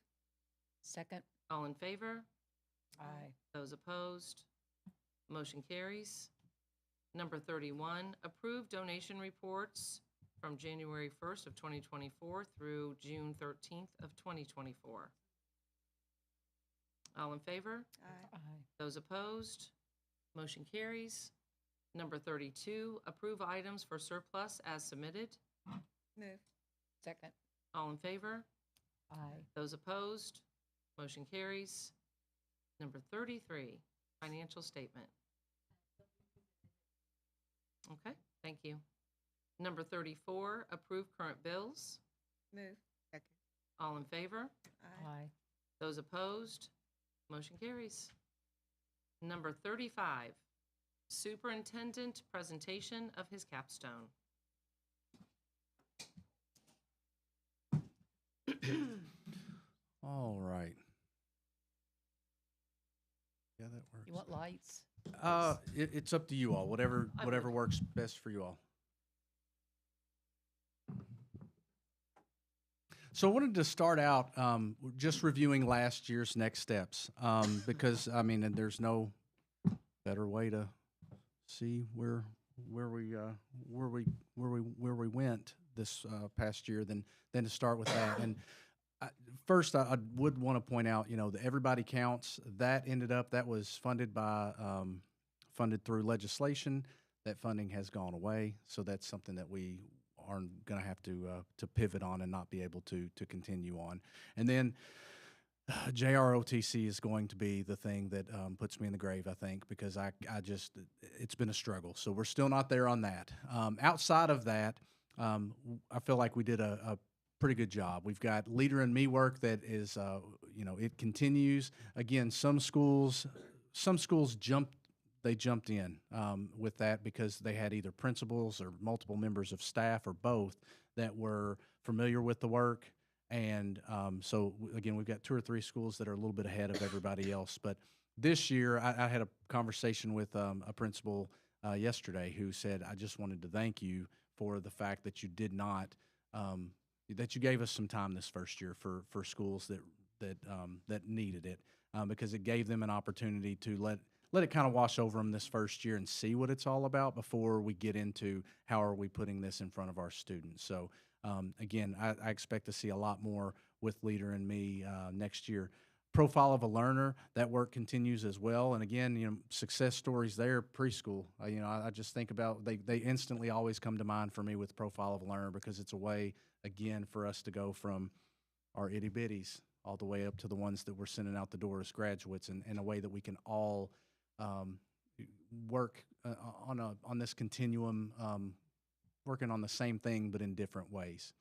Second. All in favor? Aye. Those opposed, motion carries. Number 31, approve donation reports from January 1st of 2024 through June 13th of 2024. All in favor? Aye. Aye. Those opposed, motion carries. Number 32, approve items for surplus as submitted. Move. Second. All in favor? Aye. Those opposed, motion carries. Number 33, financial statement. Okay, thank you. Number 34, approve current bills. Move. Second. All in favor? Aye. Aye. Those opposed, motion carries. Number 35, superintendent presentation of his capstone. All right. Yeah, that works. You want lights? It's up to you all, whatever I whatever would. works best for you all. So I wanted to start out just reviewing last year's next steps because I mean, and there's no better way to see where we went this past year than to start with that. And first, I would want to point out, the Everybody Counts that that was funded by funded through legislation. That funding has gone away, so that's something that we are going to have to pivot on and not be able to continue on. And then JROTC is going to be the thing that puts me in the grave, I think, because I just it's been a struggle. So we're still not there on that. Outside of that, I feel like we did a pretty good job. We've got Leader in Me work that is, it continues. Again, some schools jumped in with that because they had either principals or multiple members of staff or both that were familiar with the work. And again, we've got 2 or 3 schools that are a little bit ahead of everybody else. But this year, I had a conversation with a principal yesterday who said, I just wanted to thank you for the fact that you did not, that you gave us some time this first year for schools that needed it, because it gave them an opportunity to let it kind of wash over them this first year and see what it's all about before we get into how are we putting this in front of our students. So again, I expect to see a lot more with Leader in Me next year. Profile of a Learner, that work continues as well. And again, success stories there, preschool. I just think about, they instantly always come to mind for me with Profile of a Learner because it's a way, again, for us to go from our itty bitties all the way up to the ones that we're sending out the door as graduates, and in a way that we can all work on this continuum, working on the same thing but in different ways.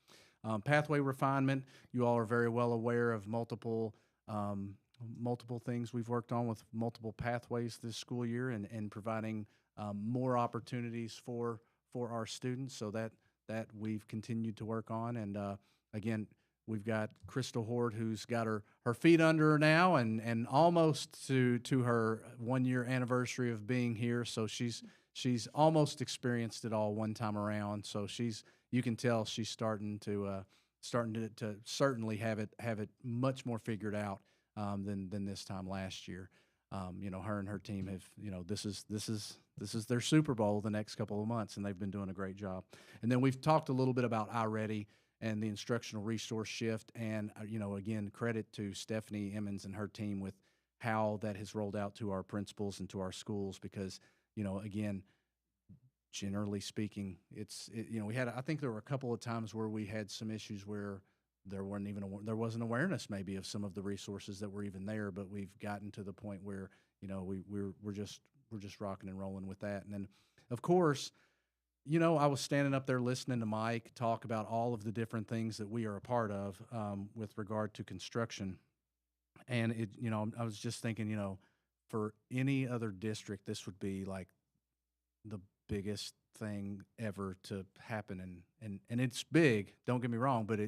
Pathway refinement, you all are very well aware of multiple things we've worked on with multiple pathways this school year, and providing more opportunities for our students, so that we've continued to work on. And again, we've got Crystal Horde, who's got her feet under her now, and almost to her 1-year anniversary of being here. So she's almost experienced it all one time around. So you can tell she's starting to certainly have it much more figured out than this time last year. Her and her team have, this is their Super Bowl the next couple of months, and they've been doing a great job. And then we've talked a little bit about iReady and the instructional resource shift. And, again, credit to Stephanie Emmons and her team with how that has rolled out to our principals and to our schools, because, again, generally speaking, I think there were a couple of times where we had some issues where there wasn't awareness maybe of some of the resources that were even there, but we've gotten to the point where, we're just rocking and rolling with that. And then, of course, I was standing up there listening to Mike talk about all of the different things that we are a part of with regard to construction. And I was just thinking, for any other district, this would be like the biggest thing ever to happen. And it's big, don't get me wrong, but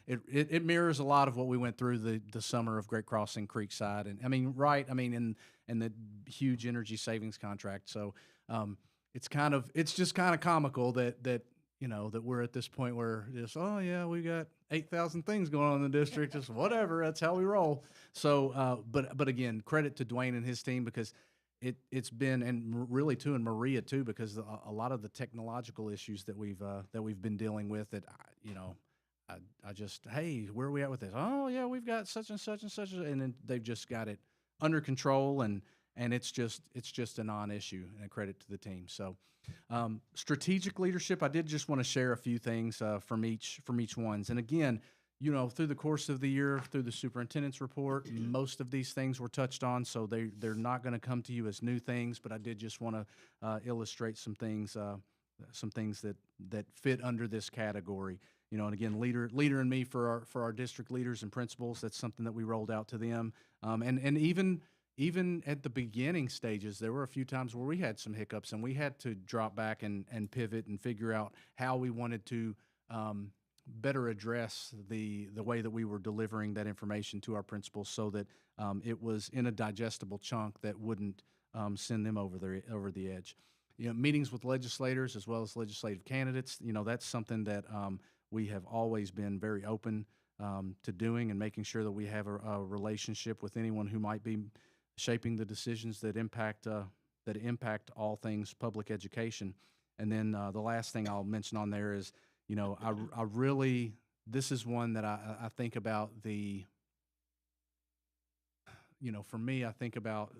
it mirrors a lot of what we went through the summer of Great Crossing Creekside. And and the huge energy savings contract. So, it's just kind of comical that we're at this point where it's, oh yeah, we got 8,000 things going on in the district, just whatever, that's how we roll. So, but again, credit to Dwayne and his team, because it's been, and really too, and Maria too, because a lot of the technological issues that we've been dealing with, that I just, hey, where are we at with this? Oh yeah, we've got such and such and such, and then they've just got it under control, and it's just a non-issue, and a credit to the team. So, strategic leadership, I did just want to share a few things from each ones. And again, through the course of the year, through the superintendent's report, most of these things were touched on, so they're not going to come to you as new things. But I did just want to illustrate some things that fit under this category. And again, leader in me for our district leaders and principals. That's something that we rolled out to them, and even at the beginning stages, there were a few times where we had some hiccups, and we had to drop back and pivot and figure out how we wanted to better address the way that we were delivering that information to our principals, so that it was in a digestible chunk that wouldn't send them over the edge. Meetings with legislators as well as legislative candidates. That's something that we have always been very open to doing and making sure that we have a relationship with anyone who might be shaping the decisions that impact all things public education. And then the last thing I'll mention on there is, I really, this is one that I think about for me, I think about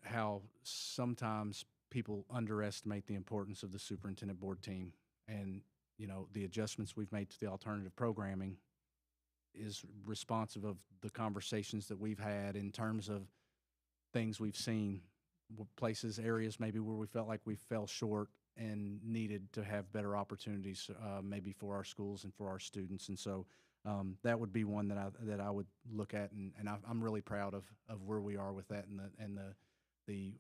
how sometimes people underestimate the importance of the superintendent board team. And, the adjustments we've made to the alternative programming is responsive of the conversations that we've had in terms of things we've seen, places, areas maybe where we felt like we fell short and needed to have better opportunities, maybe for our schools and for our students. And so that would be one that I would look at, and I'm really proud of where we are with that, and the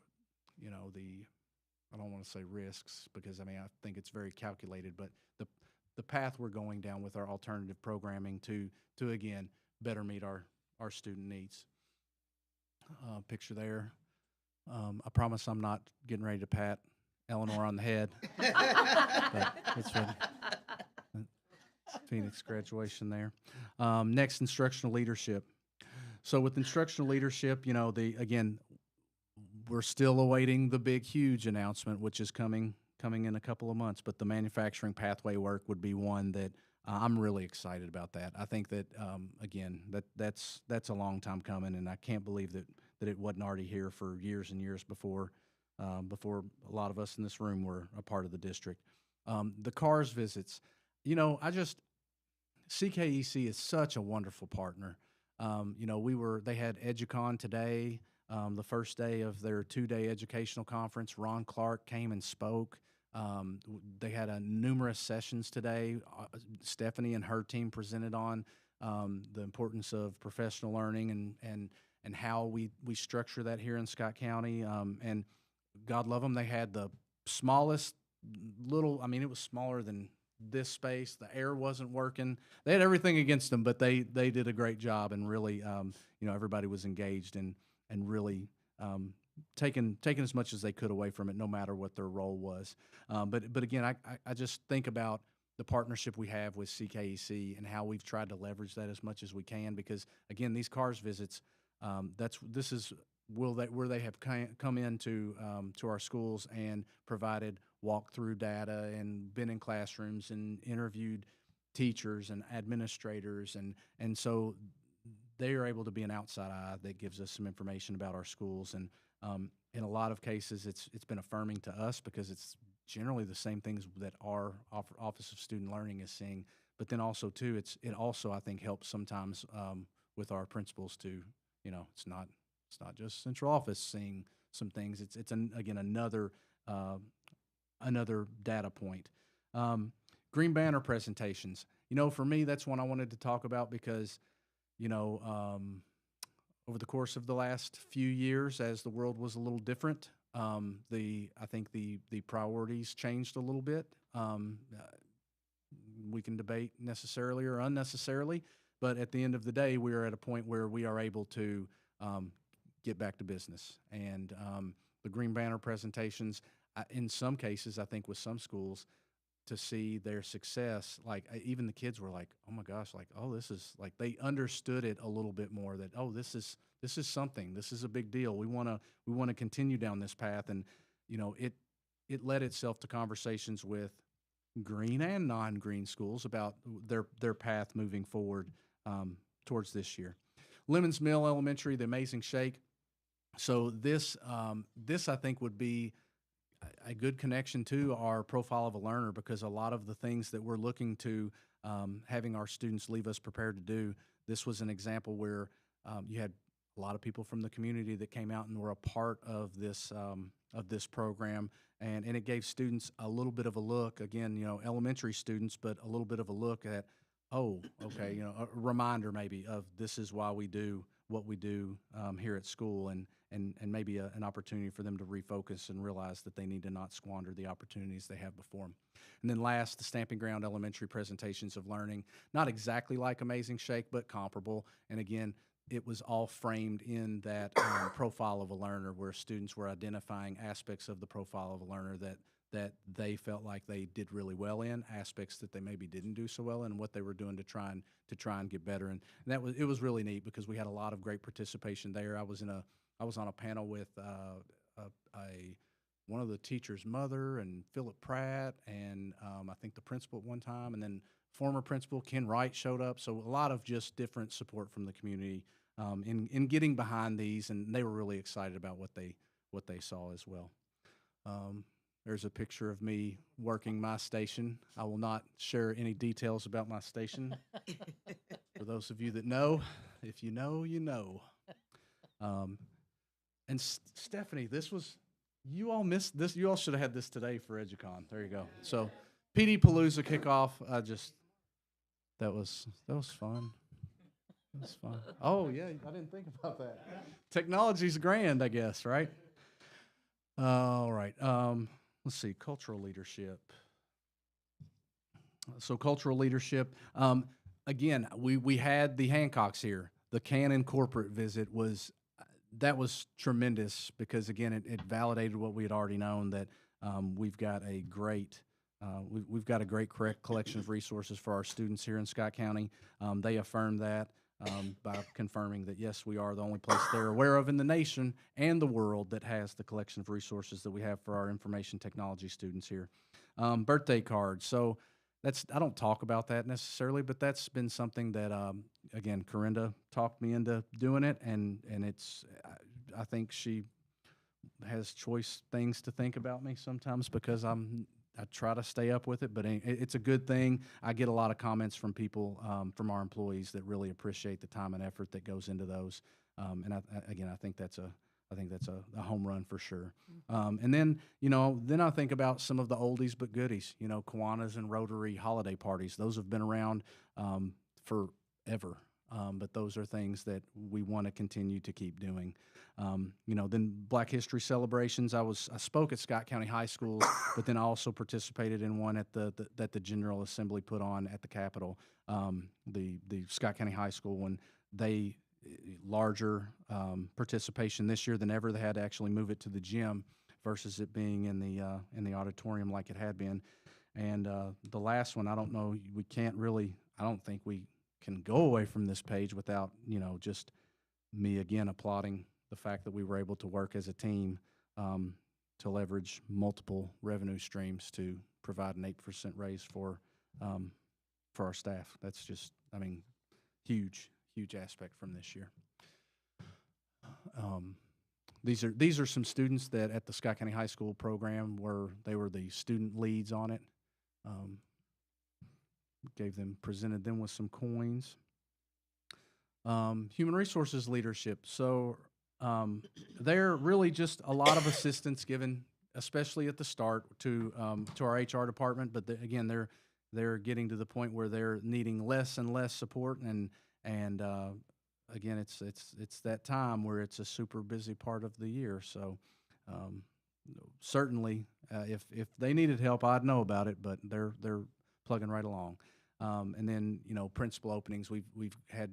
I don't want to say risks, because I think it's very calculated, but the path we're going down with our alternative programming to again better meet our student needs. Picture there. I promise I'm not getting ready to pat Eleanor on the head. But that's what Phoenix graduation there. Next, instructional leadership. So with instructional leadership, again, we're still awaiting the big, huge announcement, which is coming in a couple of months. But the manufacturing pathway work would be one that I'm really excited about. That I think that again, that's a long time coming, and I can't believe that it wasn't already here for years and years before a lot of us in this room were a part of the district. The CARS visits, CKEC is such a wonderful partner. They had EduCon today, the first day of their 2-day educational conference. Ron Clark came and spoke. They had numerous sessions today. Stephanie and her team presented on the importance of professional learning and how we structure that here in Scott County. And God love them, they had the smallest it was smaller than this space. The air wasn't working. They had everything against them, but they did a great job, and really, everybody was engaged and really taking as much as they could away from it, no matter what their role was. But again, I just think about the partnership we have with CKEC and how we've tried to leverage that as much as we can, because again, these CARS visits, this is where they have come into to our schools and provided walkthrough data and been in classrooms and interviewed teachers and administrators, and so they are able to be an outside eye that gives us some information about our schools. And in a lot of cases, it's been affirming to us, because it's generally the same things that our Office of Student Learning is seeing. But then also too, it also, I think, helps sometimes with our principals to, it's not just central office seeing some things. It's again another data point. Green Banner presentations. For me, that's one I wanted to talk about, because over the course of the last few years, as the world was a little different, I think the priorities changed a little bit. We can debate necessarily or unnecessarily, but at the end of the day, we are at a point where we are able to get back to business. And the Green Banner presentations, in some cases, I think with some schools, to see their success, like even the kids were like, oh my gosh, like, oh, this is like, they understood it a little bit more, that, oh, this is something, this is a big deal. We want to continue down this path. And, it led itself to conversations with green and non-green schools about their path moving forward towards this year. Lemons Mill Elementary, the Amazing Shake. So this I think would be a good connection to our profile of a learner, because a lot of the things that we're looking to having our students leave us prepared to do, this was an example where you had a lot of people from the community that came out and were a part of this program, and it gave students a little bit of a look, again, elementary students, but a little bit of a look at, oh, okay, a reminder maybe of this is why we do what we do here at school, and maybe an opportunity for them to refocus and realize that they need to not squander the opportunities they have before them. And then last, the Stamping Ground Elementary presentations of learning, not exactly like Amazing Shake, but comparable. And again, it was all framed in that profile of a learner, where students were identifying aspects of the profile of a learner that they felt like they did really well in, aspects that they maybe didn't do so well in, and what they were doing to try and get better. And it was really neat because we had a lot of great participation there. I was on a panel with one of the teacher's mother and Philip Pratt, and I think the principal at one time, and then former principal Ken Wright showed up. So a lot of just different support from the community in getting behind these, and they were really excited about what they saw as well. There's a picture of me working my station. I will not share any details about my station. For those of you that know, if you know, you know. And Stephanie, you all missed this. You all should have had this today for EduCon. There you go. So PD Palooza kickoff. That was fun. That was fun. Oh yeah, I didn't think about that. Technology's grand, I guess, right? All right. Let's see, cultural leadership. So cultural leadership. Again, we had the Hancocks here. The Canon corporate visit was tremendous because again, it validated what we had already known, that we've got a great correct collection of resources for our students here in Scott County. They affirmed that by confirming that yes, we are the only place they're aware of in the nation and the world that has the collection of resources that we have for our information technology students here. Birthday cards. So I don't talk about that necessarily, but that's been something that again, Corinda talked me into doing it, and I think she has choice things to think about me sometimes because I try to stay up with it, but it's a good thing. I get a lot of comments from people, from our employees, that really appreciate the time and effort that goes into those. And I think that's a home run for sure. And then I think about some of the oldies but goodies. Kiwanis and Rotary holiday parties. Those have been around forever. But those are things that we want to continue to keep doing. Then Black History celebrations. I spoke at Scott County High School, but then I also participated in one that the General Assembly put on at the Capitol. The Scott County High School, when they larger participation this year than ever. They had to actually move it to the gym versus it being in the auditorium like it had been. And the last one, I don't know. I don't think we can go away from this page without just me again applauding the fact that we were able to work as a team to leverage multiple revenue streams to provide an 8% raise for our staff. That's just, huge aspect from this year. These are some students that at the Scott County High School program they were the student leads on it. Presented them with some coins. Human resources leadership. So they're really just a lot of assistance given, especially at the start, to our HR department. But again, they're getting to the point where they're needing less and less support, and again, it's that time where it's a super busy part of the year. So certainly, if they needed help, I'd know about it. But they're plugging right along. And then principal openings. We've had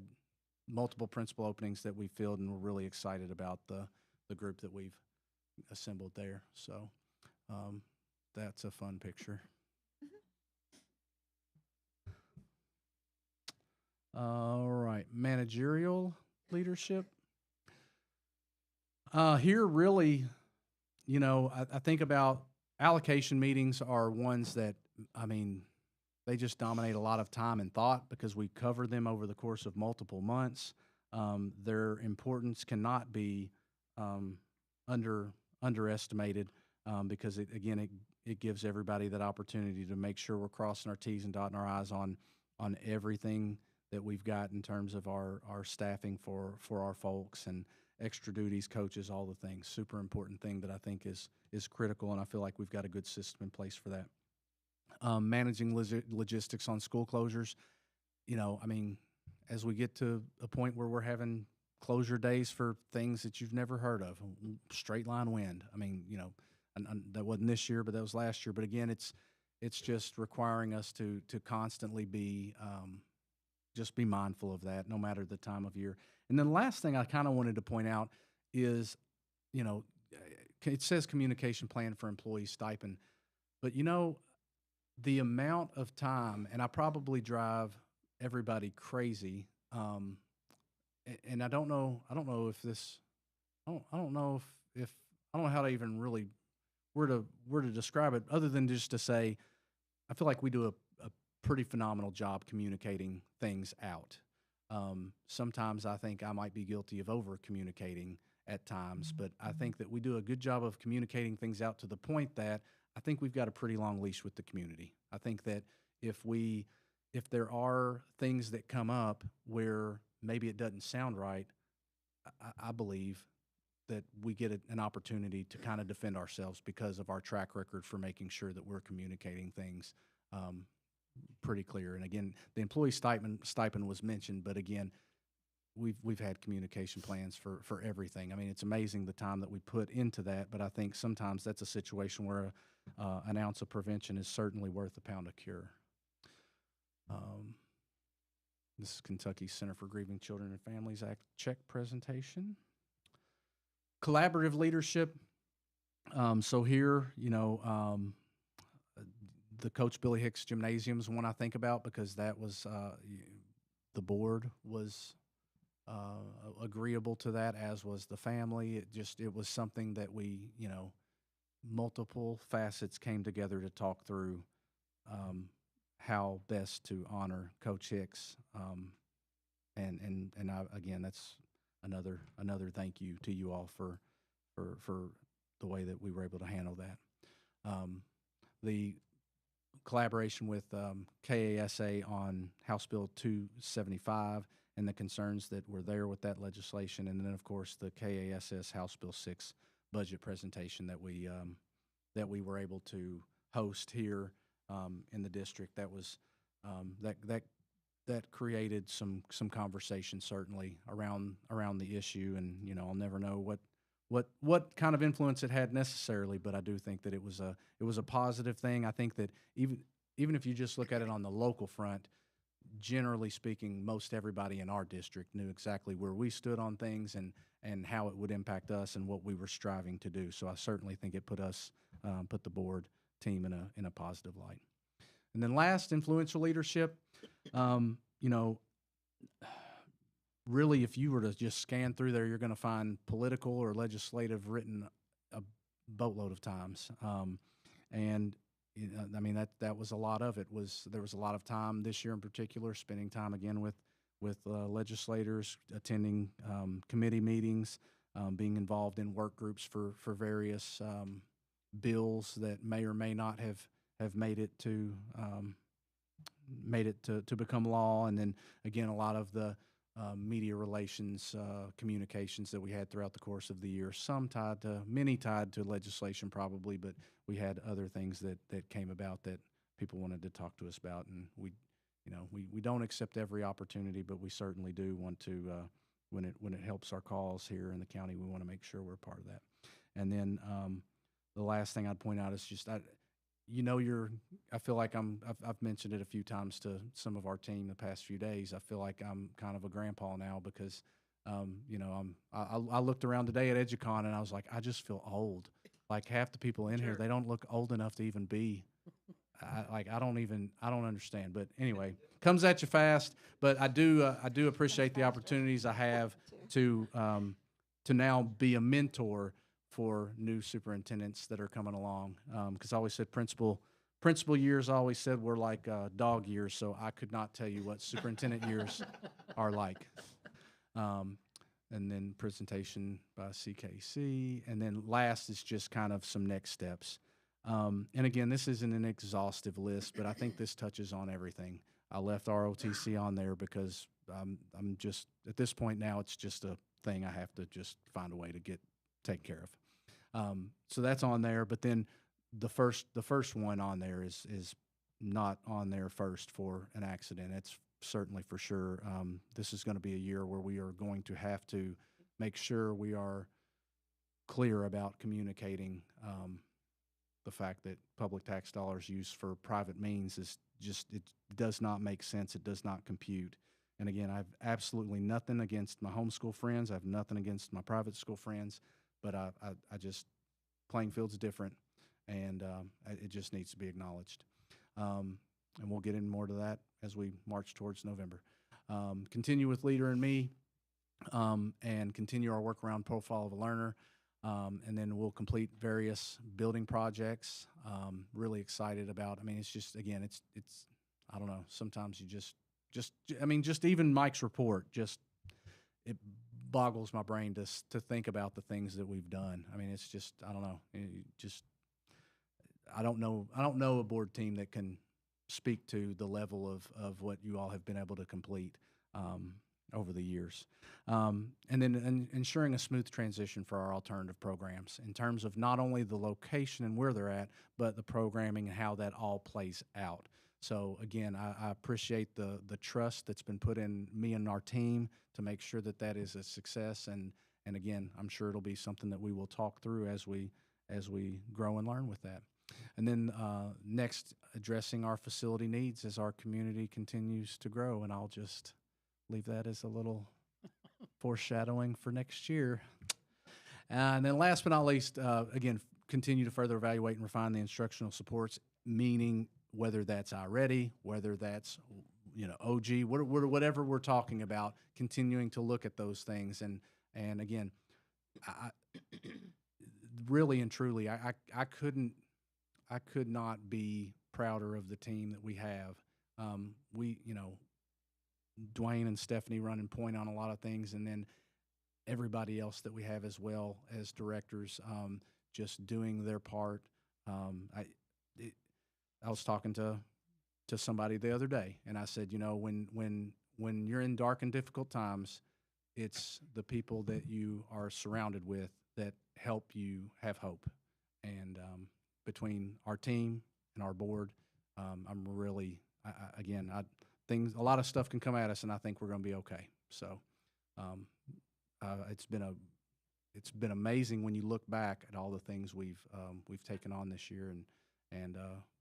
multiple principal openings that we filled, and we're really excited about the group that we've assembled there. So that's a fun picture. All right, managerial leadership. Here, really, I think about allocation meetings are ones that, they just dominate a lot of time and thought because we cover them over the course of multiple months. Their importance cannot be underestimated because it gives everybody that opportunity to make sure we're crossing our T's and dotting our I's on everything that we've got in terms of our staffing for our folks and extra duties, coaches, all the things. Super important thing that I think is critical, and I feel like we've got a good system in place for that. Managing logistics on school closures. As we get to a point where we're having closure days for things that you've never heard of, straight line wind. And that wasn't this year, but that was last year. But again, it's just requiring us to constantly be just be mindful of that, no matter the time of year. And then the last thing I kind of wanted to point out is, it says communication plan for employee stipend. But you know, the amount of time, and I probably drive everybody crazy. And I don't know if this, I don't know if I don't know how to even really where to describe it, other than just to say, I feel like we do a pretty phenomenal job communicating things out. Sometimes I think I might be guilty of over communicating at times, but I think that we do a good job of communicating things out to the point that I think we've got a pretty long leash with the community. I think that if there are things that come up where maybe it doesn't sound right, I believe that we get an opportunity to kind of defend ourselves because of our track record for making sure that we're communicating things um, pretty clear. And again, the employee stipend was mentioned, but again, we've had communication plans for everything. I mean, it's amazing the time that we put into that, but I think sometimes that's a situation where an ounce of prevention is certainly worth a pound of cure. This is Kentucky Center for Grieving Children and Families Act check presentation. Collaborative leadership. So here, the Coach Billy Hicks Gymnasium is one I think about because that was the board was agreeable to that, as was the family. It was something that we, multiple facets came together to talk through how best to honor Coach Hicks. And again, that's another thank you to you all for the way that we were able to handle that. The collaboration with KASA on House Bill 275 and the concerns that were there with that legislation, and then of course the KASS House Bill 6 budget presentation that we were able to host here in the district. That was that created some conversation certainly around the issue, and I'll never know what kind of influence it had necessarily, but I do think that it was a positive thing. I think that even if you just look at it on the local front, generally speaking, most everybody in our district knew exactly where we stood on things and how it would impact us and what we were striving to do. So I certainly think it put the board team in a positive light. And then last, influential leadership. Really, if you were to just scan through there, you're going to find political or legislative written a boatload of times. And I mean, that was a lot of it. There was a lot of time this year in particular, spending time again with legislators, attending committee meetings, being involved in work groups for various bills that may or may not have made it to become law. And then again, a lot of the media relations communications that we had throughout the course of the year, many tied to legislation probably, but we had other things that came about that people wanted to talk to us about, and we don't accept every opportunity, but we certainly do want to when it helps our cause here in the county, we want to make sure we're part of that. And then the last thing I'd point out is just I feel like I've mentioned it a few times to some of our team the past few days. I feel like I'm kind of a grandpa now because, I looked around today at EduCon and I was like, I just feel old. Like half the people in here, they don't look old enough to even be. I don't understand. But anyway, comes at you fast. But I do appreciate the opportunities I have to now be a mentor for new superintendents that are coming along. Because I always said principal years, I always said were like dog years, so I could not tell you what superintendent years are like. And then presentation by CKC. And then last is just kind of some next steps. And again, this isn't an exhaustive list, but I think this touches on everything. I left ROTC on there because I'm just, at this point now, it's just a thing I have to just find a way to take care of. So that's on there, but then the first one on there is not on there first for an accident. It's certainly for sure. This is going to be a year where we are going to have to make sure we are clear about communicating the fact that public tax dollars used for private means is just, it does not make sense. It does not compute. And again, I have absolutely nothing against my homeschool friends. I have nothing against my private school friends, but I just, playing field's different. and it just needs to be acknowledged. And we'll get in more to that as we march towards November. Continue with Leader in Me, and continue our work around Profile of a Learner. And then we'll complete various building projects. Really excited about. I mean, it's just, again, it's. I don't know. Sometimes you just. I mean, just even Mike's report, it boggles my brain to think about the things that we've done. I mean, it's just, I don't know. I don't know a board team that can speak to the level of what you all have been able to complete over the years. And then ensuring a smooth transition for our alternative programs in terms of not only the location and where they're at, but the programming and how that all plays out. So again, I appreciate the trust that's been put in me and our team to make sure that that is a success. And again, I'm sure it'll be something that we will talk through as we grow and learn with that. And then next, addressing our facility needs as our community continues to grow. And I'll just leave that as a little foreshadowing for next year. And then last but not least, again, continue to further evaluate and refine the instructional supports, meaning whether that's iReady, whether that's, OG, whatever we're talking about, continuing to look at those things. And again, I really and truly, I could not be prouder of the team that we have. Dwayne and Stephanie running point on a lot of things, and then everybody else that we have as well as directors, just doing their part. I was talking to somebody the other day, and I said, when you're in dark and difficult times, it's the people that you are surrounded with that help you have hope. And between our team and our board, I'm really, a lot of stuff can come at us, and I think we're going to be okay. So it's been amazing when you look back at all the things we've taken on this year,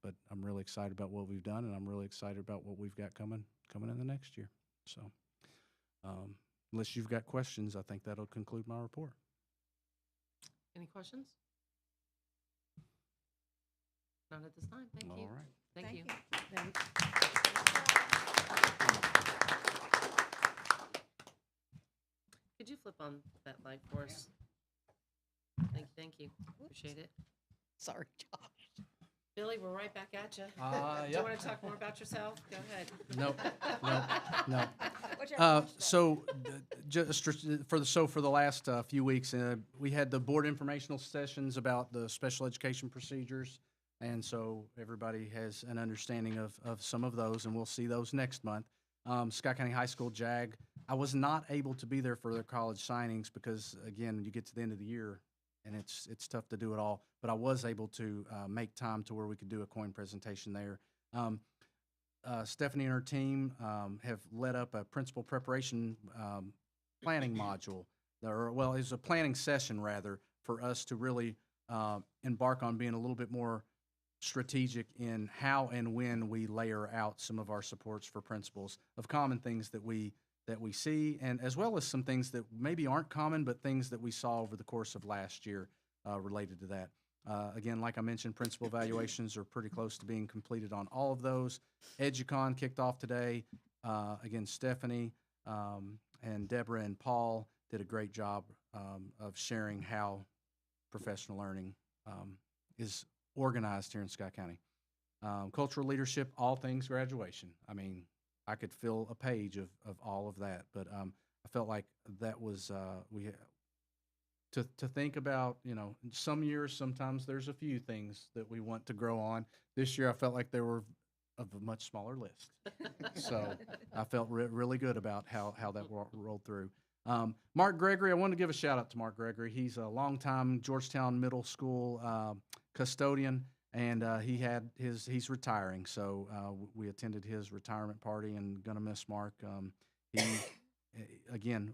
but I'm really excited about what we've done, and I'm really excited about what we've got coming in the next year. So unless you've got questions, I think that'll conclude my report. Any questions? None at this time. Thank you. All right. Thank you. Could you flip on that light for us? Thank you. Appreciate it. Sorry, Josh. Billy, we're right back at you. Do Yeah. you want to talk more about yourself? Go ahead. No. Whichever one, So for the last few weeks, we had the board informational sessions about the special education procedures, and so everybody has an understanding of some of those, and we'll see those next month. Scott County High School JAG, I was not able to be there for their college signings because, again, you get to the end of the year, and it's tough to do it all. But I was able to make time to where we could do a coin presentation there. Stephanie and her team have led up a principal preparation planning module, it's a planning session rather, for us to really embark on being a little bit more strategic in how and when we layer out some of our supports for principals of common things that we see, and as well as some things that maybe aren't common, but things that we saw over the course of last year related to that. Again, like I mentioned, principal evaluations are pretty close to being completed on all of those. EduCon kicked off today. Again, Stephanie and Deborah and Paul did a great job of sharing how professional learning is organized here in Scott County. Cultural leadership, all things graduation. I mean, I could fill a page of all of that, but I felt like that was to think about, some years, sometimes there's a few things that we want to grow on. This year, I felt like they were of a much smaller list. So I felt really good about how that rolled through. Mark Gregory, I want to give a shout out to Mark Gregory. He's a longtime Georgetown Middle School custodian, and he's retiring. So we attended his retirement party, and gonna miss Mark. He, again,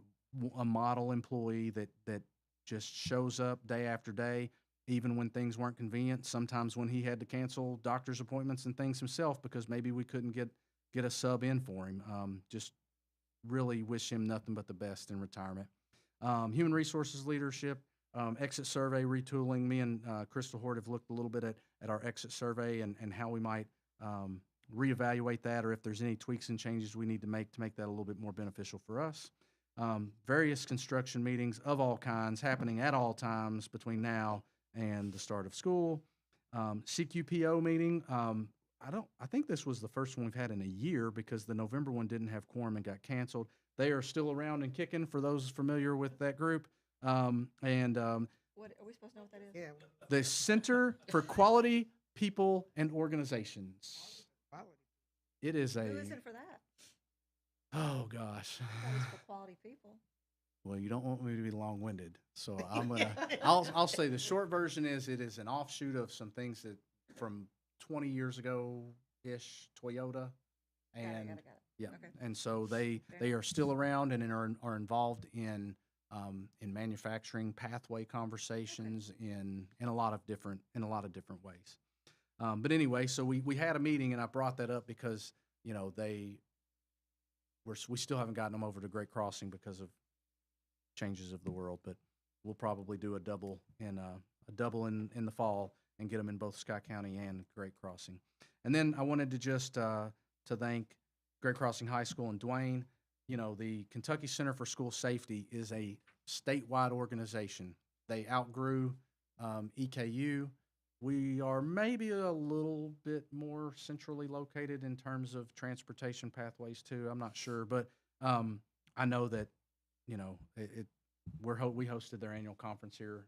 a model employee that just shows up day after day, even when things weren't convenient. Sometimes when he had to cancel doctor's appointments and things himself because maybe we couldn't get a sub in for him. Just really wish him nothing but the best in retirement. Human resources leadership, exit survey retooling. Me and Crystal Hort have looked a little bit at our exit survey and how we might reevaluate that, or if there's any tweaks and changes we need to make that a little bit more beneficial for us. Various construction meetings of all kinds happening at all times between now and the start of school. CQPO meeting. I think this was the first one we've had in a year because the November one didn't have quorum and got canceled. They are still around and kicking for those familiar with that group. What, are we supposed to know what that is? Yeah. The Center for Quality People and Organizations. Quality. It is a, Who is it for that? oh gosh. That is for quality people. Well, you don't want me to be long-winded, so I'll say the short version is it is an offshoot of some things that from 20 years ago-ish, Toyota. And Got it. yeah, Okay. and so they Fair. are still around and are involved in manufacturing pathway conversations in a lot of different ways. But anyway, so we had a meeting and I brought that up because we still haven't gotten them over to Great Crossing because of changes of the world, but we'll probably do a double in the fall and get them in both Scott County and Great Crossing. And then I wanted to just to thank Great Crossing High School and Dwayne. The Kentucky Center for School Safety is a statewide organization. They outgrew EKU. We are maybe a little bit more centrally located in terms of transportation pathways too. I'm not sure, but I know that we hosted their annual conference here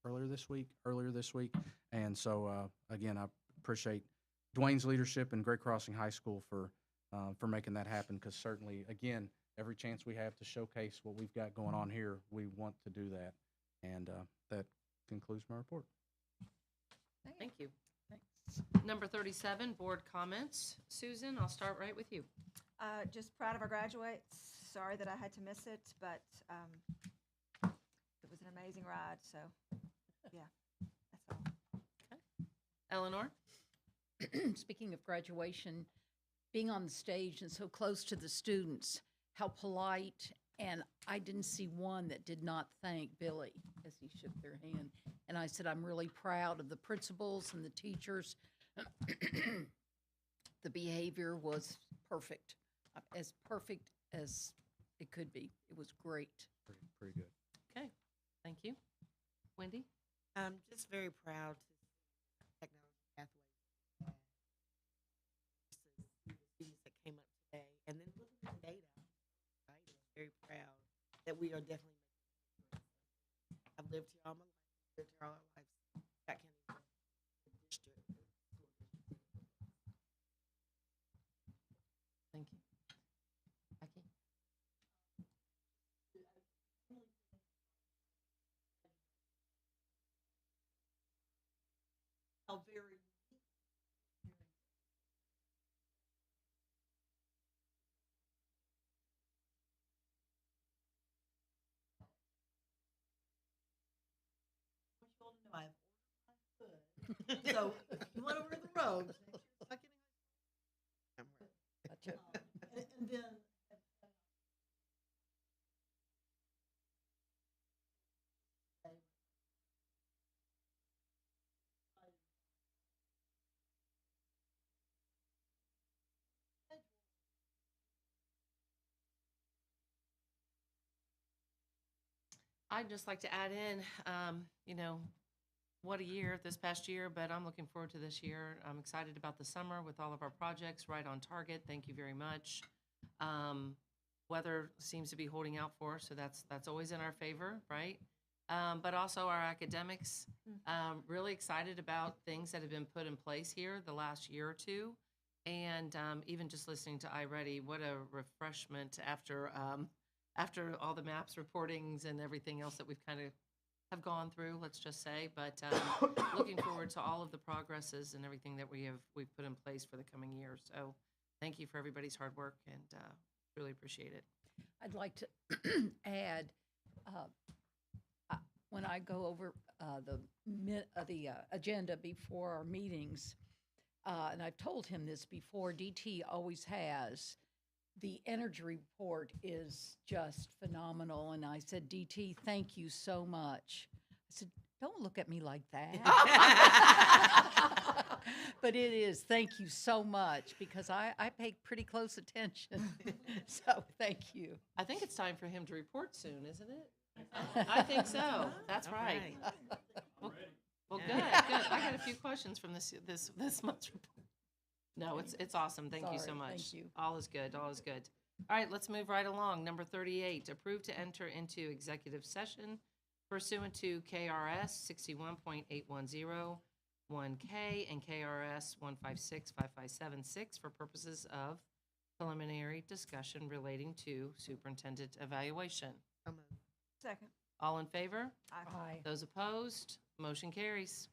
earlier this week, and so again, I appreciate Dwayne's leadership and Great Crossing High School for making that happen. Because certainly, again, every chance we have to showcase what we've got going on here, we want to do that. And that concludes my report. Thank you. Number 37, board comments. Susan, I'll start right with you. Just proud of our graduates. Sorry that I had to miss it, but it was an amazing ride. So, yeah, that's all. Eleanor? Speaking of graduation, being on the stage and so close to the students, how polite, and I didn't see one that did not thank Billy as he shook their hand. And I said, I'm really proud of the principals and the teachers. The behavior was perfect as it could be. It was great. Pretty good. Okay, thank you. Wendy? I'm just very proud to see technology pathways. The students that came up today, and then looking at the data, right? I'm very proud that we are definitely making progress. I've lived here all my life, lived here all our lives. Scott County District. Thank you. Becky? How very I have ordered my food. So if you want to order the robes, make sure it's not getting and then I'd just like to add in, what a year this past year, but I'm looking forward to this year. I'm excited about the summer with all of our projects right on target. Thank you very much. Weather seems to be holding out for us, so that's always in our favor, right? But also our academics, really excited about things that have been put in place here the last year or two. And even just listening to iReady, what a refreshment after all the maps reportings and everything else that we've kind of have gone through, let's just say. But looking forward to all of the progresses and everything that we've put in place for the coming year. So thank you for everybody's hard work, and really appreciate it. I'd like to add, when I go over the agenda before our meetings, and I've told him this before, DT always has the energy report is just phenomenal. And I said, DT, thank you so much. I said, don't look at me like that. But it is, thank you so much, because I pay pretty close attention. So thank you. I think it's time for him to report soon, isn't it? I think so. That's All right. Well, good, good. I got a few questions from this month's report. No, it's awesome. Thank you so Sorry, much. thank you. All is good. All is good. All right, let's move right along. Number 38, approve to enter into executive session pursuant to KRS 61.8101K and KRS 156.5576 for purposes of preliminary discussion relating to superintendent evaluation. So moved. Second. All in favor? Aye. Those opposed? Motion carries.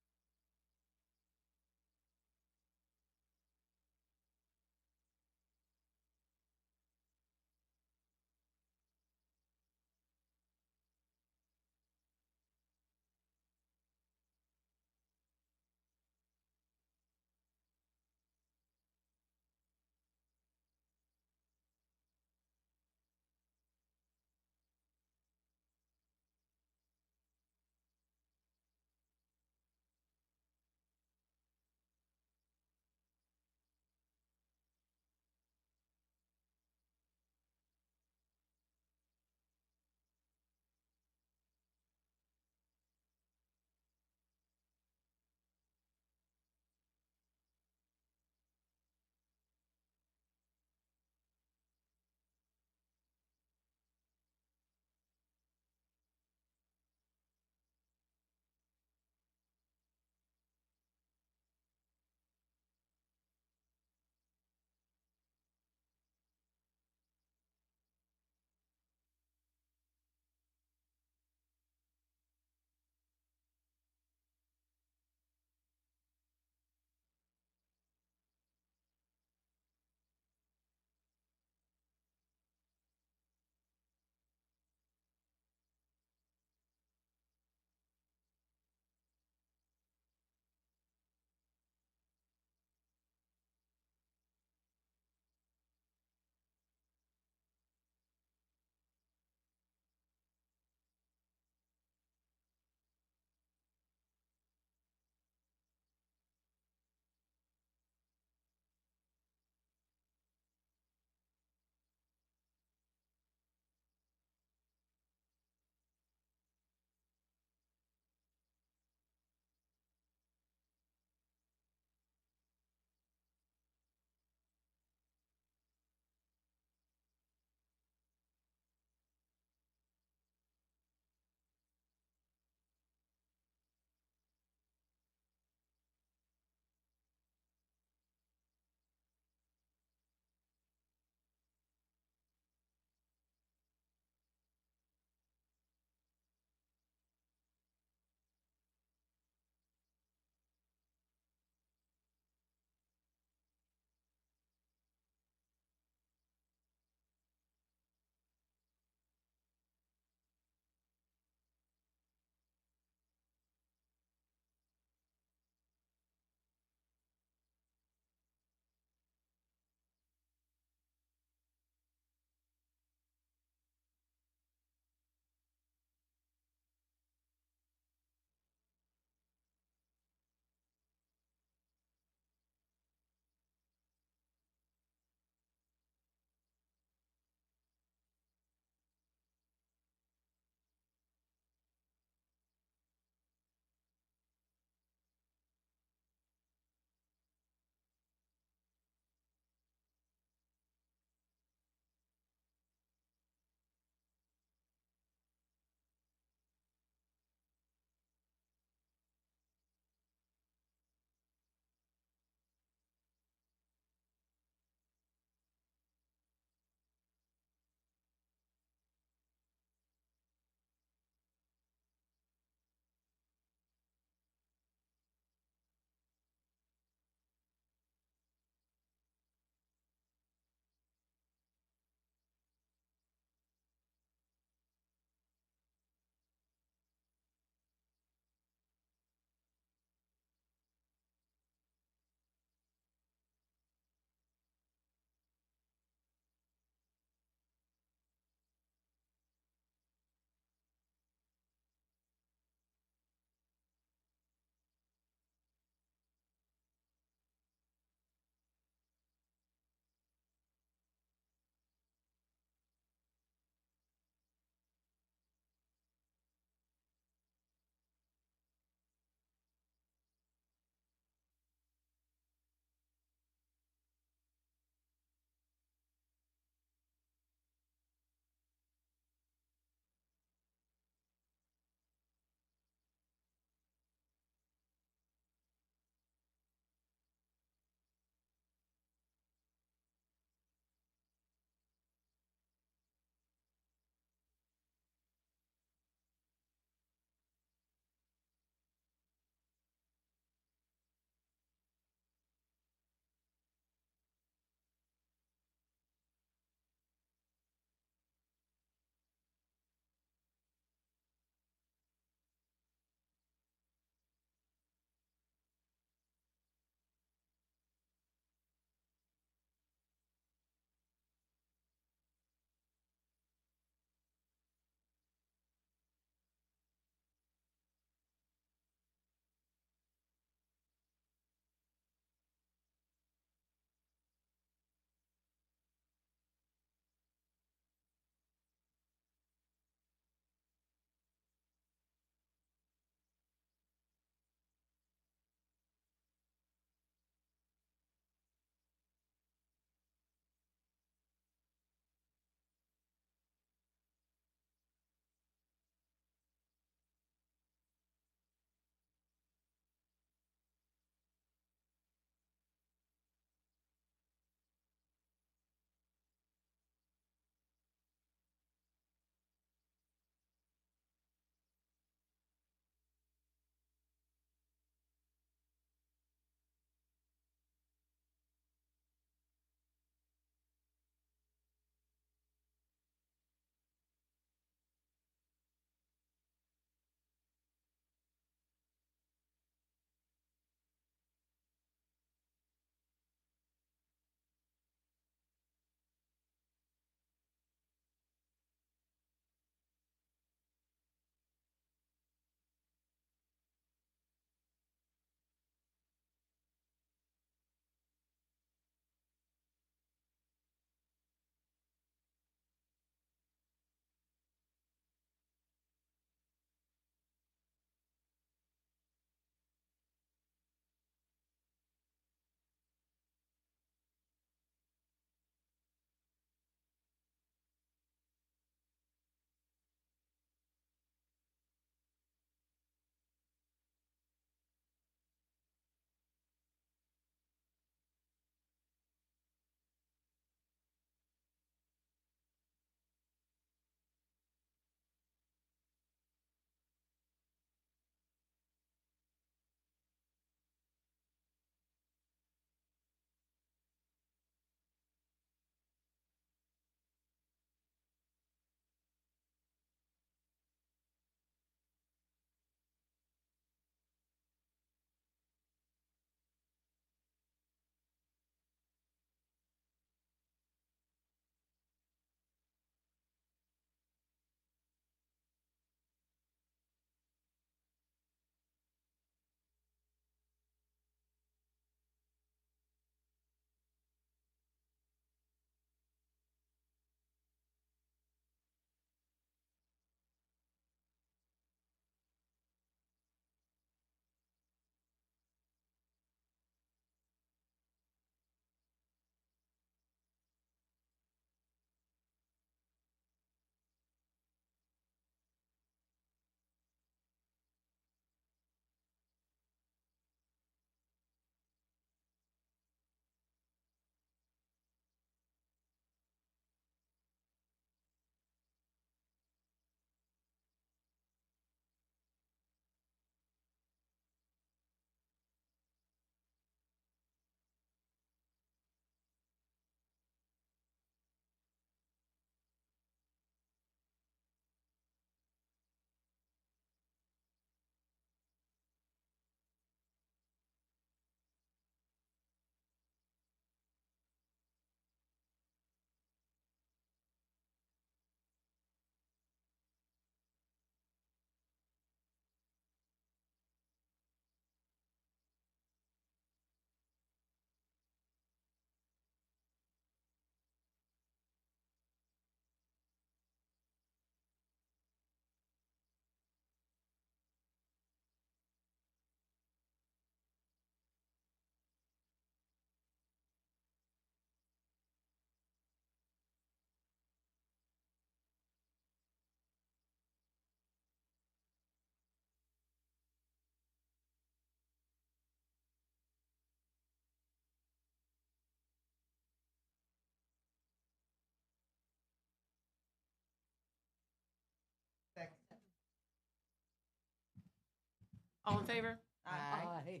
All in favor? Aye.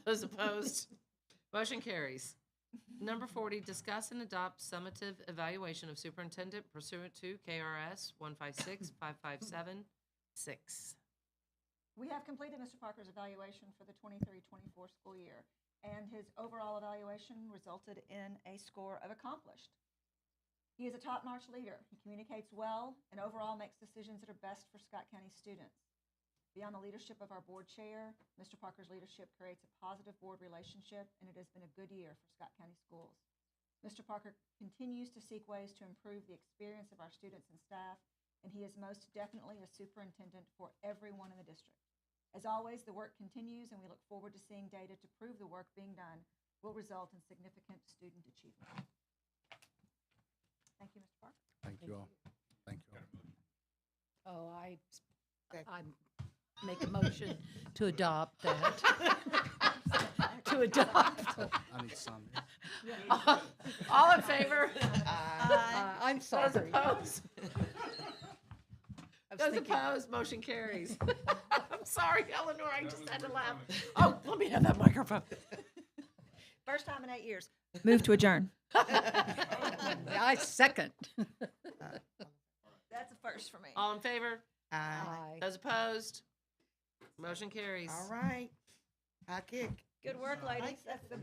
Those opposed? Motion carries. Number 40, discuss and adopt summative evaluation of superintendent pursuant to KRS 156-557-6. We have completed Mr. Parker's evaluation for the 23-24 school year, and his overall evaluation resulted in a score of accomplished. He is a top-notch leader. He communicates well and overall makes decisions that are best for Scott County students. Beyond the leadership of our board chair, Mr. Parker's leadership creates a positive board relationship, and it has been a good year for Scott County schools. Mr. Parker continues to seek ways to improve the experience of our students and staff, and he is most definitely a superintendent for everyone in the district. As always, the work continues, and we look forward to seeing data to prove the work being done will result in significant student achievement. Thank you, Mr. Parker. Thank you all. Thank you all. Oh, I make a motion to adopt that. To adopt. I need some. All in favor? I'm Those sorry. opposed? I was Those thinking- opposed, motion carries. I'm sorry, Eleanor, I just had to laugh. Oh, let me have that microphone. First time in 8 years. Move to adjourn. I second. That's a first for me. All in favor? Aye. Aye. Those opposed? Motion carries. All right. High kick. Good work, ladies. That's the